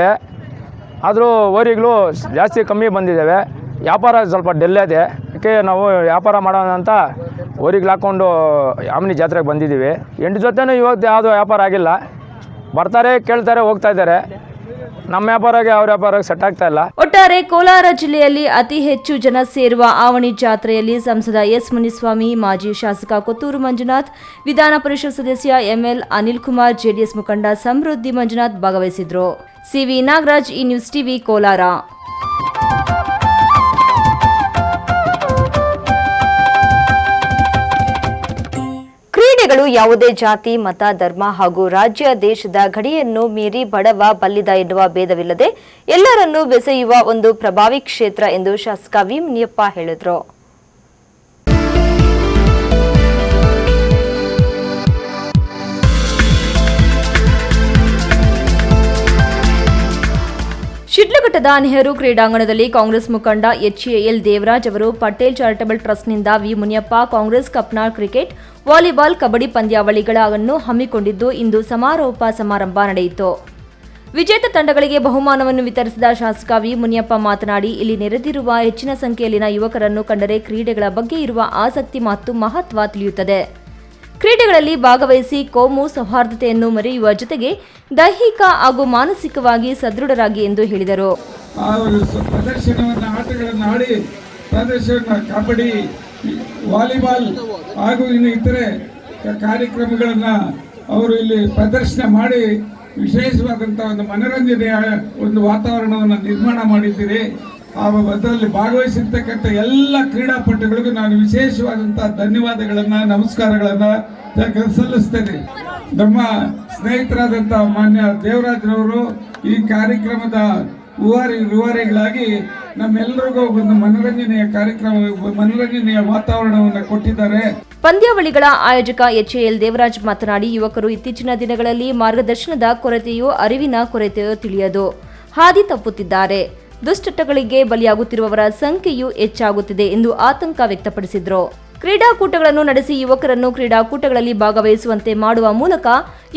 ಆದರೂ ಓರಿಗಳು ಜಾಸ್ತಿ ಕಮ್ಮಿ ಬಂದಿದ್ದಾವೆ. ವ್ಯಾಪಾರ ಸ್ವಲ್ಪ ಡೆಲ್ ಇದೆ. ಅದಕ್ಕೆ ನಾವು ವ್ಯಾಪಾರ ಮಾಡೋಣ ಅಂತ ಓರಿಗಳು ಹಾಕ್ಕೊಂಡು ಆಮನಿ ಜಾತ್ರೆಗೆ ಬಂದಿದ್ದೀವಿ. 8 ಜೊತೆನೂ ಇವತ್ತು ಯಾವುದೂ ವ್ಯಾಪಾರ ಆಗಿಲ್ಲ. ಬರ್ತಾರೆ, ಕೇಳ್ತಾರೆ, ಹೋಗ್ತಾ ಇದ್ದಾರೆ. ನಮ್ಮ ವ್ಯಾಪಾರಕ್ಕೆ ಅವ್ರ ವ್ಯಾಪಾರಕ್ಕೆ ಸೆಟ್ ಆಗ್ತಾ ಇಲ್ಲ. ಒಟ್ಟಾರೆ ಕೋಲಾರ ಜಿಲ್ಲೆಯಲ್ಲಿ ಅತಿ ಹೆಚ್ಚು ಜನ ಸೇರುವ ಆವಣಿ ಜಾತ್ರೆಯಲ್ಲಿ ಸಂಸದ ಎಸ್ ಮುನಿಸ್ವಾಮಿ, ಮಾಜಿ ಶಾಸಕ ಕೊತ್ತೂರು ಮಂಜುನಾಥ್, ವಿಧಾನ ಪರಿಷತ್ ಸದಸ್ಯ ML ಅನಿಲ್ ಕುಮಾರ್, JDS ಮುಖಂಡ ಸಮೃದ್ಧಿ ಮಂಜುನಾಥ್ ಭಾಗವಹಿಸಿದ್ರು. CV ನಾಗರಾಜ್, ಈ ನ್ಯೂಸ್ ಟಿವಿ, ಕೋಲಾರ. ಕ್ರೀಡೆಗಳು ಯಾವುದೇ ಜಾತಿ, ಮತ, ಧರ್ಮ ಹಾಗೂ ರಾಜ್ಯ, ದೇಶದ ಗಡಿಯನ್ನು ಮೀರಿ ಬಡವ, ಬಲ್ಲಿದ ಎನ್ನುವ ಭೇದವಿಲ್ಲದೆ ಎಲ್ಲರನ್ನೂ ಬೆಸೆಯುವ ಒಂದು ಪ್ರಭಾವಿ ಕ್ಷೇತ್ರ ಎಂದು ಶಾಸಕ ವಿ ಮುನಿಯಪ್ಪ ಹೇಳಿದರು. ಶಿಡ್ಲಘಟ್ಟದ ನೆಹರು ಕ್ರೀಡಾಂಗಣದಲ್ಲಿ ಕಾಂಗ್ರೆಸ್ ಮುಖಂಡ ಎಚ್ಎಎಲ್ ದೇವರಾಜ್ ಅವರು ಪಟೇಲ್ ಚಾರಿಟಬಲ್ ಟ್ರಸ್ಟ್ನಿಂದ ವಿ ಮುನಿಯಪ್ಪ ಕಾಂಗ್ರೆಸ್ ಕಪ್ನ ಕ್ರಿಕೆಟ್, ವಾಲಿಬಾಲ್, ಕಬಡ್ಡಿ ಪಂದ್ಯಾವಳಿಗಳನ್ನು ಹಮ್ಮಿಕೊಂಡಿದ್ದು ಇಂದು ಸಮಾರೋಪ ಸಮಾರಂಭ ನಡೆಯಿತು. ವಿಜೇತ ತಂಡಗಳಿಗೆ ಬಹುಮಾನವನ್ನು ವಿತರಿಸಿದ ಶಾಸಕ ವಿ ಮುನಿಯಪ್ಪ ಮಾತನಾಡಿ, ಇಲ್ಲಿ ನೆರೆದಿರುವ ಹೆಚ್ಚಿನ ಸಂಖ್ಯೆಯಲ್ಲಿನ ಯುವಕರನ್ನು ಕಂಡರೆ ಕ್ರೀಡೆಗಳ ಬಗ್ಗೆ ಇರುವ ಆಸಕ್ತಿ ಮತ್ತು ಮಹತ್ವ ತಿಳಿಯುತ್ತದೆ. ಕ್ರೀಡೆಗಳಲ್ಲಿ ಭಾಗವಹಿಸಿ ಕೋಮು ಸೌಹಾರ್ದತೆಯನ್ನು ಮೆರೆಯುವ ಜೊತೆಗೆ ದೈಹಿಕ ಹಾಗೂ ಮಾನಸಿಕವಾಗಿ ಸದೃಢರಾಗಿ ಎಂದು ಹೇಳಿದರು. ಪ್ರದರ್ಶನವನ್ನು ಆಟಗಳನ್ನು ಆಡಿ ಪ್ರದರ್ಶನ ಕಬಡ್ಡಿ, ವಾಲಿಬಾಲ್ ಹಾಗೂ ಇನ್ನು ಇತರೆ ಕಾರ್ಯಕ್ರಮಗಳನ್ನು ಅವರು ಇಲ್ಲಿ ಪ್ರದರ್ಶನ ಮಾಡಿ ವಿಶೇಷವಾದಂತಹ ಒಂದು ಮನೋರಂಜನೆಯ ಒಂದು ವಾತಾವರಣವನ್ನು ನಿರ್ಮಾಣ ಮಾಡಿದ್ದೀರಿ. ಅದರಲ್ಲಿ ಭಾಗವಹಿಸಿರ್ತಕ್ಕಂಥ ಎಲ್ಲ ಕ್ರೀಡಾಪಟುಗಳಿಗೂ ನಾನು ವಿಶೇಷವಾದಂತಹ ಧನ್ಯವಾದಗಳನ್ನ, ನಮಸ್ಕಾರಗಳನ್ನ ಸಲ್ಲಿಸ್ತೇನೆ. ನಮ್ಮ ಸ್ನೇಹಿತರಾದಂತಹ ಮಾನ್ಯ ದೇವರಾಜ್ರವರು ಈ ಕಾರ್ಯಕ್ರಮದ ರೂವಾರಿಗಳಾಗಿ ನಮ್ಮೆಲ್ಲರಿಗೂ ಒಂದು ಮನೋರಂಜನೆಯ ವಾತಾವರಣವನ್ನು ಕೊಟ್ಟಿದ್ದಾರೆ. ಪಂದ್ಯಾವಳಿಗಳ ಆಯೋಜಕ ಎಚ್ಎಎಲ್ ದೇವರಾಜ್ ಮಾತನಾಡಿ, ಯುವಕರು ಇತ್ತೀಚಿನ ದಿನಗಳಲ್ಲಿ ಮಾರ್ಗದರ್ಶನದ ಕೊರತೆಯೋ ಅರಿವಿನ ಕೊರತೆಯೋ ತಿಳಿಯದು ಹಾದಿ ತಪ್ಪುತ್ತಿದ್ದಾರೆ. ದುಶ್ಚಟಗಳಿಗೆ ಬಲಿಯಾಗುತ್ತಿರುವವರ ಸಂಖ್ಯೆಯೂ ಹೆಚ್ಚಾಗುತ್ತಿದೆ ಎಂದು ಆತಂಕ ವ್ಯಕ್ತಪಡಿಸಿದರು. ಕ್ರೀಡಾಕೂಟಗಳನ್ನು ನಡೆಸಿ ಯುವಕರನ್ನು ಕ್ರೀಡಾಕೂಟಗಳಲ್ಲಿ ಭಾಗವಹಿಸುವಂತೆ ಮಾಡುವ ಮೂಲಕ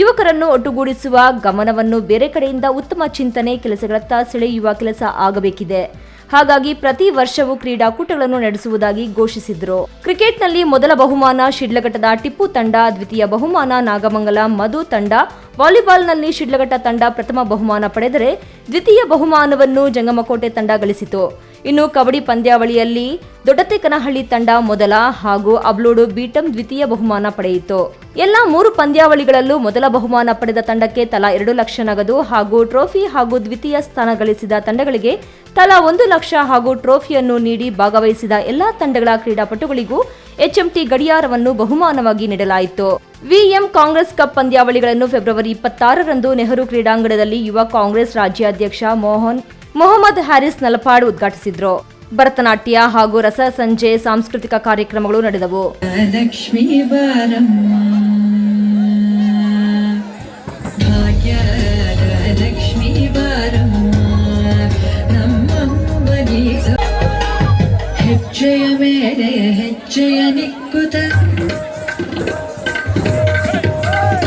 ಯುವಕರನ್ನು ಒಟ್ಟುಗೂಡಿಸುವ ಗಮನವನ್ನು ಬೇರೆ ಕಡೆಯಿಂದ ಉತ್ತಮ ಚಿಂತನೆ, ಕೆಲಸಗಳತ್ತ ಸೆಳೆಯುವ ಕೆಲಸ ಆಗಬೇಕಿದೆ. ಹಾಗಾಗಿ ಪ್ರತಿ ವರ್ಷವೂ ಕ್ರೀಡಾಕೂಟಗಳನ್ನು ನಡೆಸುವುದಾಗಿ ಘೋಷಿಸಿದರು. ಕ್ರಿಕೆಟ್ನಲ್ಲಿ ಮೊದಲ ಬಹುಮಾನ ಶಿಡ್ಲಘಟ್ಟದ ಟಿಪ್ಪು ತಂಡ, ದ್ವಿತೀಯ ಬಹುಮಾನ ನಾಗಮಂಗಲ ಮಧು ತಂಡ, ವಾಲಿಬಾಲ್ನಲ್ಲಿ ಶಿಡ್ಲಘಟ್ಟ ತಂಡ ಪ್ರಥಮ ಬಹುಮಾನ ಪಡೆದರೆ ದ್ವಿತೀಯ ಬಹುಮಾನವನ್ನು ಜಂಗಮಕೋಟೆ ತಂಡ ಗಳಿಸಿತು. ಇನ್ನು ಕಬಡ್ಡಿ ಪಂದ್ಯಾವಳಿಯಲ್ಲಿ ದೊಡ್ಡತೇಕನಹಳ್ಳಿ ತಂಡ ಮೊದಲ ಹಾಗೂ ಅಬ್ಲೋಡು ಬೀಟಂ ದ್ವಿತೀಯ ಬಹುಮಾನ ಪಡೆಯಿತು. ಎಲ್ಲ 3 ಪಂದ್ಯಾವಳಿಗಳಲ್ಲೂ ಮೊದಲ ಬಹುಮಾನ ಪಡೆದ ತಂಡಕ್ಕೆ ತಲಾ 2 ಲಕ್ಷ ನಗದು ಹಾಗೂ ಟ್ರೋಫಿ ಹಾಗೂ ದ್ವಿತೀಯ ಸ್ಥಾನ ಗಳಿಸಿದ ತಂಡಗಳಿಗೆ ತಲಾ 1 ಲಕ್ಷ ಹಾಗೂ ಟ್ರೋಫಿಯನ್ನು ನೀಡಿ ಭಾಗವಹಿಸಿದ ಎಲ್ಲಾ ತಂಡಗಳ ಕ್ರೀಡಾಪಟುಗಳಿಗೂ ಎಚ್ಎಂಟಿ ಗಡಿಯಾರವನ್ನು ಬಹುಮಾನವಾಗಿ ನೀಡಲಾಯಿತು. ವಿಎಂ ಕಾಂಗ್ರೆಸ್ ಕಪ್ ಪಂದ್ಯಾವಳಿಗಳನ್ನು ಫೆಬ್ರವರಿ 26ರಂದು ನೆಹರು ಕ್ರೀಡಾಂಗಣದಲ್ಲಿ ಯುವ ಕಾಂಗ್ರೆಸ್ ರಾಜ್ಯಾಧ್ಯಕ್ಷ ಮೊಹಮ್ಮದ್ ಹ್ಯಾರಿಸ್ ನಲಪಾಡ್ ಉದ್ಘಾಟಿಸಿದರು. ಭರತನಾಟ್ಯ ಹಾಗೂ ರಸ ಸಂಜೆ ಸಾಂಸ್ಕೃತಿಕ ಕಾರ್ಯಕ್ರಮಗಳು ನಡೆದವು. ಲಕ್ಷ್ಮೀ ಬಾರಮ್ಮ ಭಾಗ್ಯದ ಲಕ್ಷ್ಮೀ ಬಾರಮ್ಮ ನಮ್ಮಮ್ಮನಿ ಹೆಜ್ಜೆಯ ಮೇಲೆ ಹೆಜ್ಜೆಯ ನಿಕ್ಕುತ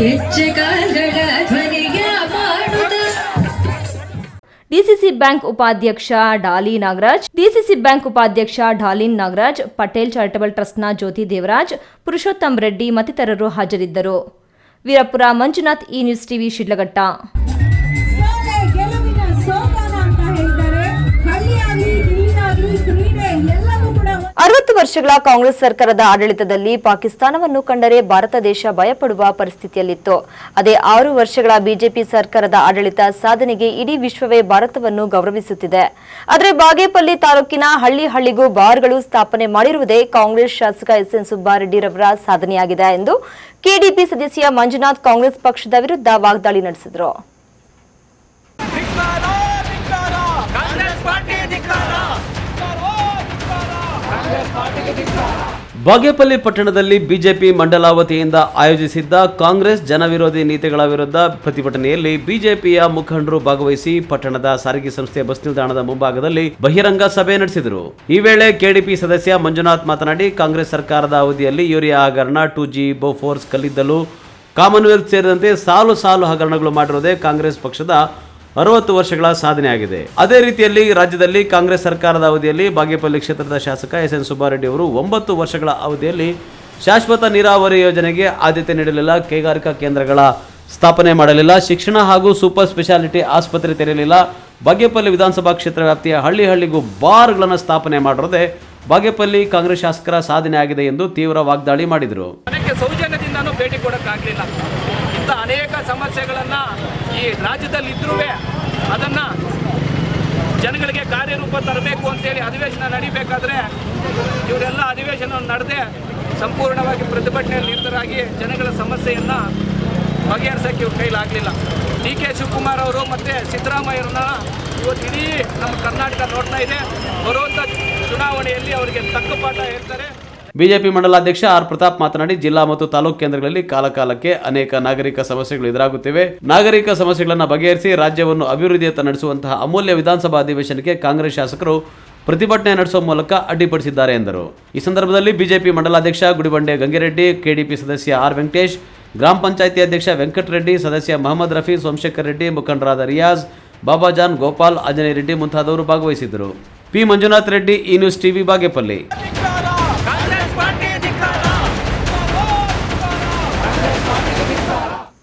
ಹೆಜ್ಜೆ ಕಾಲ್ಗಳ ಧ್ವನಿಗೆ ಮಾಡುತ್ತ ಡಿಸಿಸಿ ಬ್ಯಾಂಕ್ ಉಪಾಧ್ಯಕ್ಷ ಡಾಲಿನ್ ನಾಗರಾಜ್, ಪಟೇಲ್ ಚಾರಿಟಬಲ್ ಟ್ರಸ್ಟ್ನ ಜ್ಯೋತಿ ದೇವರಾಜ್, ಪುರುಷೋತ್ತಮ್ ರೆಡ್ಡಿ ಮತ್ತಿತರರು ಹಾಜರಿದ್ದರು. ವೀರಪುರ ಮಂಜುನಾಥ್, ಈ ನ್ಯೂಸ್ ಟಿವಿ, ಶಿಡ್ಲಘಟ್ಟ. 60 ವರ್ಷಗಳ ಕಾಂಗ್ರೆಸ್ ಸರ್ಕಾರದ ಆಡಳಿತದಲ್ಲಿ ಪಾಕಿಸ್ತಾನವನ್ನು ಕಂಡರೆ ಭಾರತ ದೇಶ ಭಯಪಡುವ ಪರಿಸ್ಥಿತಿಯಲ್ಲಿತ್ತು. ಅದೇ 6 ವರ್ಷಗಳ ಬಿಜೆಪಿ ಸರ್ಕಾರದ ಆಡಳಿತ ಸಾಧನೆಗೆ ಇಡೀ ವಿಶ್ವವೇ ಭಾರತವನ್ನು ಗೌರವಿಸುತ್ತಿದೆ. ಆದರೆ ಬಾಗೇಪಲ್ಲಿ ತಾಲೂಕಿನ ಹಳ್ಳಿಗೂ ಬಾರ್ಗಳು ಸ್ಥಾಪನೆ ಮಾಡಿರುವುದೇ ಕಾಂಗ್ರೆಸ್ ಶಾಸಕ ಎಸ್ಎನ್ ಸುಬ್ಬಾರೆಡ್ಡಿರವರ ಸಾಧನೆಯಾಗಿದೆ ಎಂದು ಕೆಡಿಪಿ ಸದಸ್ಯ ಮಂಜುನಾಥ್ ಕಾಂಗ್ರೆಸ್ ಪಕ್ಷದ ವಿರುದ್ಧ ವಾಗ್ದಾಳಿ ನಡೆಸಿದರು. ಬಾಗೇಪಲ್ಲಿ ಪಟ್ಟಣದಲ್ಲಿ ಬಿಜೆಪಿ ಮಂಡಲ ವತಿಯಿಂದ ಆಯೋಜಿಸಿದ್ದ ಕಾಂಗ್ರೆಸ್ ಜನವಿರೋಧಿ ನೀತಿಗಳ ವಿರುದ್ಧ ಪ್ರತಿಭಟನೆಯಲ್ಲಿ ಬಿಜೆಪಿಯ ಮುಖಂಡರು ಭಾಗವಹಿಸಿ ಪಟ್ಟಣದ ಸಾರಿಗೆ ಸಂಸ್ಥೆ ಬಸ್ ನಿಲ್ದಾಣದ ಮುಂಭಾಗದಲ್ಲಿ ಬಹಿರಂಗ ಸಭೆ ನಡೆಸಿದರು. ಈ ವೇಳೆ ಕೆಡಿಪಿ ಸದಸ್ಯ ಮಂಜುನಾಥ್ ಮಾತನಾಡಿ, ಕಾಂಗ್ರೆಸ್ ಸರ್ಕಾರದ ಅವಧಿಯಲ್ಲಿ ಯೂರಿಯಾ ಹಗರಣ, 2G, ಬೋಫೋರ್ಸ್ ಕಲ್ಲಿದ್ದಲು, ಕಾಮನ್ವೆಲ್ತ್ ಸೇರಿದಂತೆ ಸಾಲು ಹಗರಣಗಳು ಮಾಡಿರುವುದೇ ಕಾಂಗ್ರೆಸ್ ಪಕ್ಷದ 60 ವರ್ಷಗಳ ಸಾಧನೆಯಾಗಿದೆ. ಅದೇ ರೀತಿಯಲ್ಲಿ ರಾಜ್ಯದಲ್ಲಿ ಕಾಂಗ್ರೆಸ್ ಸರ್ಕಾರದ ಅವಧಿಯಲ್ಲಿ ಬಾಗೇಪಲ್ಲಿ ಕ್ಷೇತ್ರದ ಶಾಸಕ ಎಸ್ಎನ್ ಸುಬ್ಬಾರೆಡ್ಡಿ ಅವರು 9 ವರ್ಷಗಳ ಅವಧಿಯಲ್ಲಿ ಶಾಶ್ವತ ನೀರಾವರಿ ಯೋಜನೆಗೆ ಆದ್ಯತೆ ನೀಡಲಿಲ್ಲ, ಕೈಗಾರಿಕಾ ಕೇಂದ್ರಗಳ ಸ್ಥಾಪನೆ ಮಾಡಲಿಲ್ಲ, ಶಿಕ್ಷಣ ಹಾಗೂ ಸೂಪರ್ ಸ್ಪೆಷಾಲಿಟಿ ಆಸ್ಪತ್ರೆ ತೆರೆಯಲಿಲ್ಲ, ಬಾಗೇಪಲ್ಲಿ ವಿಧಾನಸಭಾ ಕ್ಷೇತ್ರ ವ್ಯಾಪ್ತಿಯ ಹಳ್ಳಿಗೂ ಬಾರ್ಗಳನ್ನು ಸ್ಥಾಪನೆ ಮಾಡಿರೋದೇ ಬಾಗೇಪಲ್ಲಿ ಕಾಂಗ್ರೆಸ್ ಶಾಸಕರ ಸಾಧನೆ ಆಗಿದೆ ಎಂದು ತೀವ್ರ ವಾಗ್ದಾಳಿ ಮಾಡಿದರು. ಸೌಜನ್ಯದಿಂದನೂ ಭೇಟಿ ಕೊಡೋಕ್ಕಾಗಲಿಲ್ಲ. ಇಂಥ ಅನೇಕ ಸಮಸ್ಯೆಗಳನ್ನು ಈ ರಾಜ್ಯದಲ್ಲಿ ಇದ್ರೂ ಅದನ್ನು ಜನಗಳಿಗೆ ಕಾರ್ಯರೂಪ ತರಬೇಕು ಅಂತೇಳಿ ಅಧಿವೇಶನ ನಡೀಬೇಕಾದ್ರೆ ಇವರೆಲ್ಲ ಅಧಿವೇಶನ ನಡೆದೇ ಸಂಪೂರ್ಣವಾಗಿ ಪ್ರತಿಭಟನೆಯಲ್ಲಿ ನಿರತರಾಗಿ ಜನಗಳ ಸಮಸ್ಯೆಯನ್ನು ಬಗೆಹರಿಸೋಕ್ಕೆ ಇವ್ರ ಕೈಲಾಗಲಿಲ್ಲ. ಡಿ ಕೆ ಶಿವಕುಮಾರ್ ಅವರು ಮತ್ತು ಸಿದ್ದರಾಮಯ್ಯರನ್ನ ಇವತ್ತು ಇಡೀ ನಮ್ಮ ಕರ್ನಾಟಕ ನೋಡ್ತಾ ಇದೆ. ಬರುವಂಥ ಚುನಾವಣೆಯಲ್ಲಿ ಅವರಿಗೆ ತಕ್ಕ ಪಾಠ ಹೇಳ್ತಾರೆ. ಬಿಜೆಪಿ ಮಂಡಲಾಧ್ಯಕ್ಷ ಆರ್ ಪ್ರತಾಪ್ ಮಾತನಾಡಿ, ಜಿಲ್ಲಾ ಮತ್ತು ತಾಲೂಕು ಕೇಂದ್ರಗಳಲ್ಲಿ ಕಾಲಕಾಲಕ್ಕೆ ಅನೇಕ ನಾಗರಿಕ ಸಮಸ್ಯೆಗಳು ಎದುರಾಗುತ್ತಿವೆ. ನಾಗರಿಕ ಸಮಸ್ಯೆಗಳನ್ನು ಬಗೆಹರಿಸಿ ರಾಜ್ಯವನ್ನು ಅಭಿವೃದ್ಧಿಯತ್ತ ನಡೆಸುವಂತಹ ಅಮೂಲ್ಯ ವಿಧಾನಸಭಾ ಅಧಿವೇಶನಕ್ಕೆ ಕಾಂಗ್ರೆಸ್ ಶಾಸಕರು ಪ್ರತಿಭಟನೆ ನಡೆಸುವ ಮೂಲಕ ಅಡ್ಡಿಪಡಿಸಿದ್ದಾರೆ ಎಂದರು. ಈ ಸಂದರ್ಭದಲ್ಲಿ ಬಿಜೆಪಿ ಮಂಡಲಾಧ್ಯಕ್ಷ ಗುಡಿಬಂಡೆ ಗಂಗಿರೆಡ್ಡಿ, ಕೆಡಿಪಿ ಸದಸ್ಯ ಆರ್ ವೆಂಕಟೇಶ್, ಗ್ರಾಮ ಪಂಚಾಯಿತಿ ಅಧ್ಯಕ್ಷ ವೆಂಕಟರೆಡ್ಡಿ, ಸದಸ್ಯ ಮಹಮ್ಮದ್ ರಫಿ, ಸೋಮಶೇಖರ್ ರೆಡ್ಡಿ, ಮುಖಂಡರಾದ ರಿಯಾಜ್, ಬಾಬಾಜಾನ್, ಗೋಪಾಲ್, ಆಂಜನೇಯ ರೆಡ್ಡಿ ಮುಂತಾದವರು ಭಾಗವಹಿಸಿದ್ದರು. ಪಿ ಮಂಜುನಾಥ್ ರೆಡ್ಡಿ, ಈ ನ್ಯೂಸ್ ಟಿವಿ, ಬಾಗೇಪಲ್ಲಿ.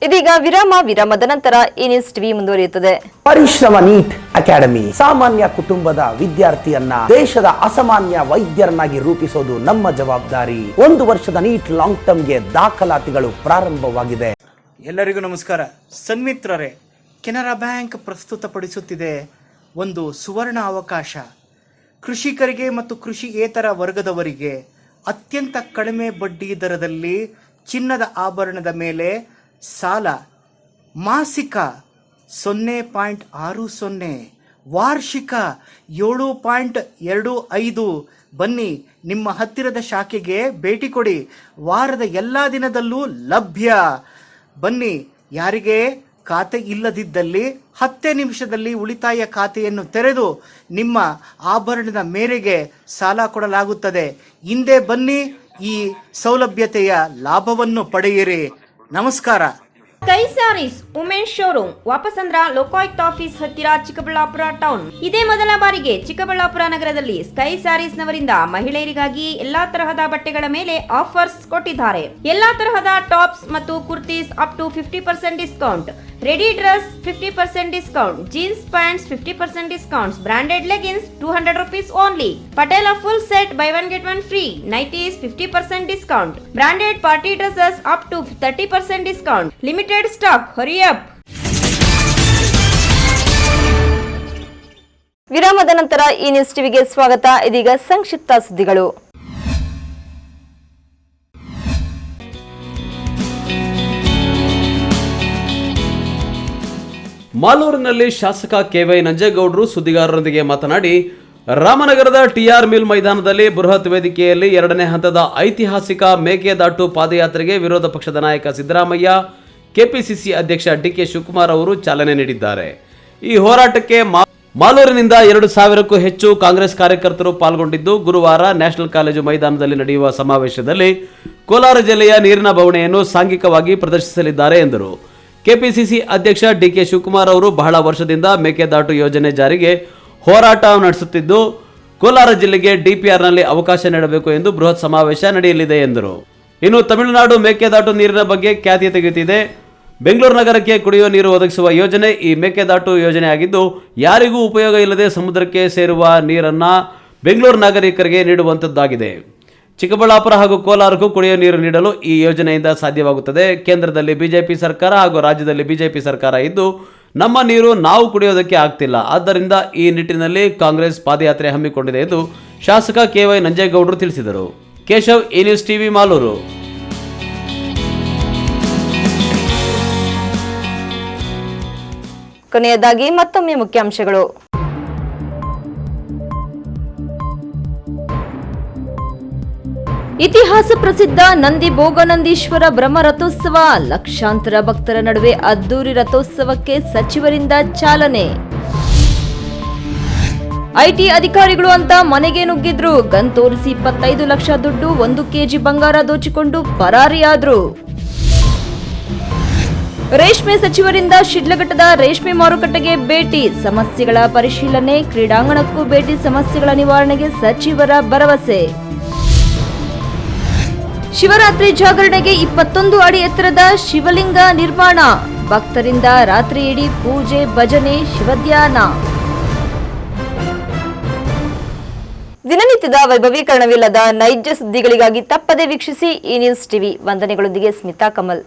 ಇದೀಗ ವಿರಾಮದ ನಂತರ ಈ ನ್ಯೂಸ್ ಟಿವಿ ಮುಂದುವರಿಯುತ್ತದೆ. ಪರಿಶ್ರಮ ನೀಟ್ ಅಕಾಡೆಮಿ ಸಾಮಾನ್ಯ ಕುಟುಂಬದ ವಿದ್ಯಾರ್ಥಿಯನ್ನ ದೇಶದ ಅಸಾಮಾನ್ಯ ವೈದ್ಯರನ್ನಾಗಿ ರೂಪಿಸೋದು ನಮ್ಮ ಜವಾಬ್ದಾರಿ. 1 ವರ್ಷದ ನೀಟ್ ಲಾಂಗ್ ಟರ್ಮ್ಗೆ ದಾಖಲಾತಿಗಳು ಪ್ರಾರಂಭವಾಗಿದೆ. ಎಲ್ಲರಿಗೂ ನಮಸ್ಕಾರ. ಸನ್ಮಿತ್ರರೇ, ಕೆನರಾ ಬ್ಯಾಂಕ್ ಪ್ರಸ್ತುತಪಡಿಸುತ್ತಿದೆ ಒಂದು ಸುವರ್ಣ ಅವಕಾಶ. ಕೃಷಿಕರಿಗೆ ಮತ್ತು ಕೃಷಿಯೇತರ ವರ್ಗದವರಿಗೆ ಅತ್ಯಂತ ಕಡಿಮೆ ಬಡ್ಡಿ ದರದಲ್ಲಿ ಚಿನ್ನದ ಆಭರಣದ ಮೇಲೆ ಸಾಲ, ಮಾಸಿಕ 0.60, ವಾರ್ಷಿಕ 7.25. ಬನ್ನಿ, ನಿಮ್ಮ ಹತ್ತಿರದ ಶಾಖೆಗೆ ಭೇಟಿ ಕೊಡಿ. ವಾರದ ಎಲ್ಲ ದಿನದಲ್ಲೂ ಲಭ್ಯ. ಬನ್ನಿ, ಯಾರಿಗೆ ಖಾತೆ ಇಲ್ಲದಿದ್ದಲ್ಲಿ 10 ನಿಮಿಷದಲ್ಲಿ ಉಳಿತಾಯ ಖಾತೆಯನ್ನು ತೆರೆದು ನಿಮ್ಮ ಆಭರಣದ ಮೇರೆಗೆ ಸಾಲ ಕೊಡಲಾಗುತ್ತದೆ. ಹಿಂದೆ ಬನ್ನಿ, ಈ ಸೌಲಭ್ಯತೆಯ ಲಾಭವನ್ನು ಪಡೆಯಿರಿ. ನಮಸ್ಕಾರ. Sky sarees women's showroom Vapasandra Lokayukta office ಹತ್ತಿರ, ಚಿಕ್ಕಬಳ್ಳಾಪುರ ಟೌನ್. ಇದೇ ಮೊದಲ ಬಾರಿಗೆ ಚಿಕ್ಕಬಳ್ಳಾಪುರ ನಗರದಲ್ಲಿ ಸ್ಕೈ ಸ್ಯಾರೀಸ್ ನವರಿಂದ ಮಹಿಳೆಯರಿಗಾಗಿ ಎಲ್ಲಾ ತರಹದ ಬಟ್ಟೆಗಳ ಮೇಲೆ ಆಫರ್ಸ್ ಕೊಟ್ಟಿದ್ದಾರೆ. ಎಲ್ಲಾ ತರಹದ ಟಾಪ್ಸ್ ಮತ್ತು kurtis up to 50% discount, ready dress 50% discount, jeans pants 50% discounts, branded leggings 200 rupees only, Patiala full set buy 1 get 1 free, nighties 50% discount, branded party dresses up to 30% discount, limited stock, hurry up. ವಿರಾಮದ ನಂತರ ಈ ನ್ಯೂಸ್ ಟಿವಿಗೆ ಸ್ವಾಗತ. ಇದೀಗ ಸಂಕ್ಷಿಪ್ತ ಸುದ್ದಿಗಳು. ಮಾಲೂರಿನಲ್ಲಿ ಶಾಸಕ ಕೆವೈ ನಂಜೇಗೌಡರು ಸುದ್ದಿಗಾರರೊಂದಿಗೆ ಮಾತನಾಡಿ, ರಾಮನಗರದ ಟಿಆರ್ ಮಿಲ್ ಮೈದಾನದಲ್ಲಿ ಬೃಹತ್ ವೇದಿಕೆಯಲ್ಲಿ 2ನೇ ಹಂತದ ಐತಿಹಾಸಿಕ ಮೇಕೆದಾಟು ಪಾದಯಾತ್ರೆಗೆ ವಿರೋಧ ಪಕ್ಷದ ನಾಯಕ ಸಿದ್ದರಾಮಯ್ಯ, ಕೆಪಿಸಿಸಿ ಅಧ್ಯಕ್ಷ ಡಿಕೆ ಶಿವಕುಮಾರ್ ಅವರು ಚಾಲನೆ ನೀಡಿದ್ದಾರೆ. ಈ ಹೋರಾಟಕ್ಕೆ ಮಾಲೂರಿನಿಂದ 2,000ಕ್ಕೂ ಹೆಚ್ಚು ಕಾಂಗ್ರೆಸ್ ಕಾರ್ಯಕರ್ತರು ಪಾಲ್ಗೊಂಡಿದ್ದು, ಗುರುವಾರ ನ್ಯಾಷನಲ್ ಕಾಲೇಜು ಮೈದಾನದಲ್ಲಿ ನಡೆಯುವ ಸಮಾವೇಶದಲ್ಲಿ ಕೋಲಾರ ಜಿಲ್ಲೆಯ ನೀರಿನ ಬವಣೆಯನ್ನು ಸಾಂಘಿಕವಾಗಿ ಪ್ರದರ್ಶಿಸಲಿದ್ದಾರೆ ಎಂದರು. ಕೆಪಿಸಿಸಿ ಅಧ್ಯಕ್ಷ ಡಿಕೆ ಶಿವಕುಮಾರ್ ಅವರು ಬಹಳ ವರ್ಷದಿಂದ ಮೇಕೆದಾಟು ಯೋಜನೆ ಜಾರಿಗೆ ಹೋರಾಟ ನಡೆಸುತ್ತಿದ್ದು, ಕೋಲಾರ ಜಿಲ್ಲೆಗೆ ಡಿಪಿಆರ್ನಲ್ಲಿ ಅವಕಾಶ ನೀಡಬೇಕು ಎಂದು ಬೃಹತ್ ಸಮಾವೇಶ ನಡೆಯಲಿದೆ ಎಂದರು. ಇನ್ನು ತಮಿಳುನಾಡು ಮೇಕೆದಾಟು ನೀರಿನ ಬಗ್ಗೆ ಖ್ಯಾತಿ ತೆಗೆಯುತ್ತಿದೆ. ಬೆಂಗಳೂರು ನಗರಕ್ಕೆ ಕುಡಿಯುವ ನೀರು ಒದಗಿಸುವ ಯೋಜನೆ ಈ ಮೇಕೆದಾಟು ಯೋಜನೆಯಾಗಿದ್ದು, ಯಾರಿಗೂ ಉಪಯೋಗ ಇಲ್ಲದೆ ಸಮುದ್ರಕ್ಕೆ ಸೇರುವ ನೀರನ್ನು ಬೆಂಗಳೂರು ನಾಗರಿಕರಿಗೆ ನೀಡುವಂಥದ್ದಾಗಿದೆ. ಚಿಕ್ಕಬಳ್ಳಾಪುರ ಹಾಗೂ ಕೋಲಾರಕ್ಕೂ ಕುಡಿಯುವ ನೀರು ನೀಡಲು ಈ ಯೋಜನೆಯಿಂದ ಸಾಧ್ಯವಾಗುತ್ತದೆ. ಕೇಂದ್ರದಲ್ಲಿ ಬಿಜೆಪಿ ಸರ್ಕಾರ ಹಾಗೂ ರಾಜ್ಯದಲ್ಲಿ ಬಿಜೆಪಿ ಸರ್ಕಾರ ಇದ್ದು, ನಮ್ಮ ನೀರು ನಾವು ಕುಡಿಯೋದಕ್ಕೆ ಆಗ್ತಿಲ್ಲ. ಆದ್ದರಿಂದ ಈ ನಿಟ್ಟಿನಲ್ಲಿ ಕಾಂಗ್ರೆಸ್ ಪಾದಯಾತ್ರೆ ಹಮ್ಮಿಕೊಂಡಿದೆ ಎಂದು ಶಾಸಕ ಕೆವೈ ನಂಜೇಗೌಡರು ತಿಳಿಸಿದರು. ಕೇಶವ್, ಈ ನ್ಯೂಸ್ ಟಿವಿ, ಮಾಲೂರು. ಕೊನೆಯದಾಗಿ ಮತ್ತೊಮ್ಮೆ ಮುಖ್ಯಾಂಶಗಳು. ಇತಿಹಾಸ ಪ್ರಸಿದ್ಧ ನಂದಿ ಭೋಗನಂದೀಶ್ವರ ಬ್ರಹ್ಮ ರಥೋತ್ಸವ, ಲಕ್ಷಾಂತರ ಭಕ್ತರ ನಡುವೆ ಅದ್ದೂರಿ ರಥೋತ್ಸವಕ್ಕೆ ಸಚಿವರಿಂದ ಚಾಲನೆ. ಐಟಿ ಅಧಿಕಾರಿಗಳು ಅಂತ ಮನೆಗೆ ನುಗ್ಗಿದ್ರು, ಗನ್ ತೋರಿಸಿ 25 ಲಕ್ಷ ದುಡ್ಡು, 1 ಕೆಜಿ ಬಂಗಾರ ದೋಚಿಕೊಂಡು ಪರಾರಿಯಾದ್ರು. ರೇಷ್ಮೆ ಸಚಿವರಿಂದ ಶಿಡ್ಲಘಟ್ಟದ ರೇಷ್ಮೆ ಮಾರುಕಟ್ಟೆಗೆ ಭೇಟಿ, ಸಮಸ್ಯೆಗಳ ಪರಿಶೀಲನೆ, ಕ್ರೀಡಾಂಗಣಕ್ಕೂ ಭೇಟಿ, ಸಮಸ್ಯೆಗಳ ನಿವಾರಣೆಗೆ ಸಚಿವರ ಭರವಸೆ. ಶಿವರಾತ್ರಿ ಜಾಗರಣೆಗೆ 21 ಅಡಿ ಎತ್ತರದ ಶಿವಲಿಂಗ ನಿರ್ಮಾಣ, ಭಕ್ತರಿಂದ ರಾತ್ರಿ ಇಡೀ ಪೂಜೆ, ಭಜನೆ, ಶಿವಧ್ಯಾನ. ದಿನನಿತ್ಯದ ವೈಭವೀಕರಣವಿಲ್ಲದ ನೈಜ ಸುದ್ದಿಗಳಿಗಾಗಿ ತಪ್ಪದೆ ವೀಕ್ಷಿಸಿ ಈ ನ್ಯೂಸ್ ಟಿವಿ. ವಂದನೆಗಳೊಂದಿಗೆ ಸ್ಮಿತಾ ಕಮಲ್.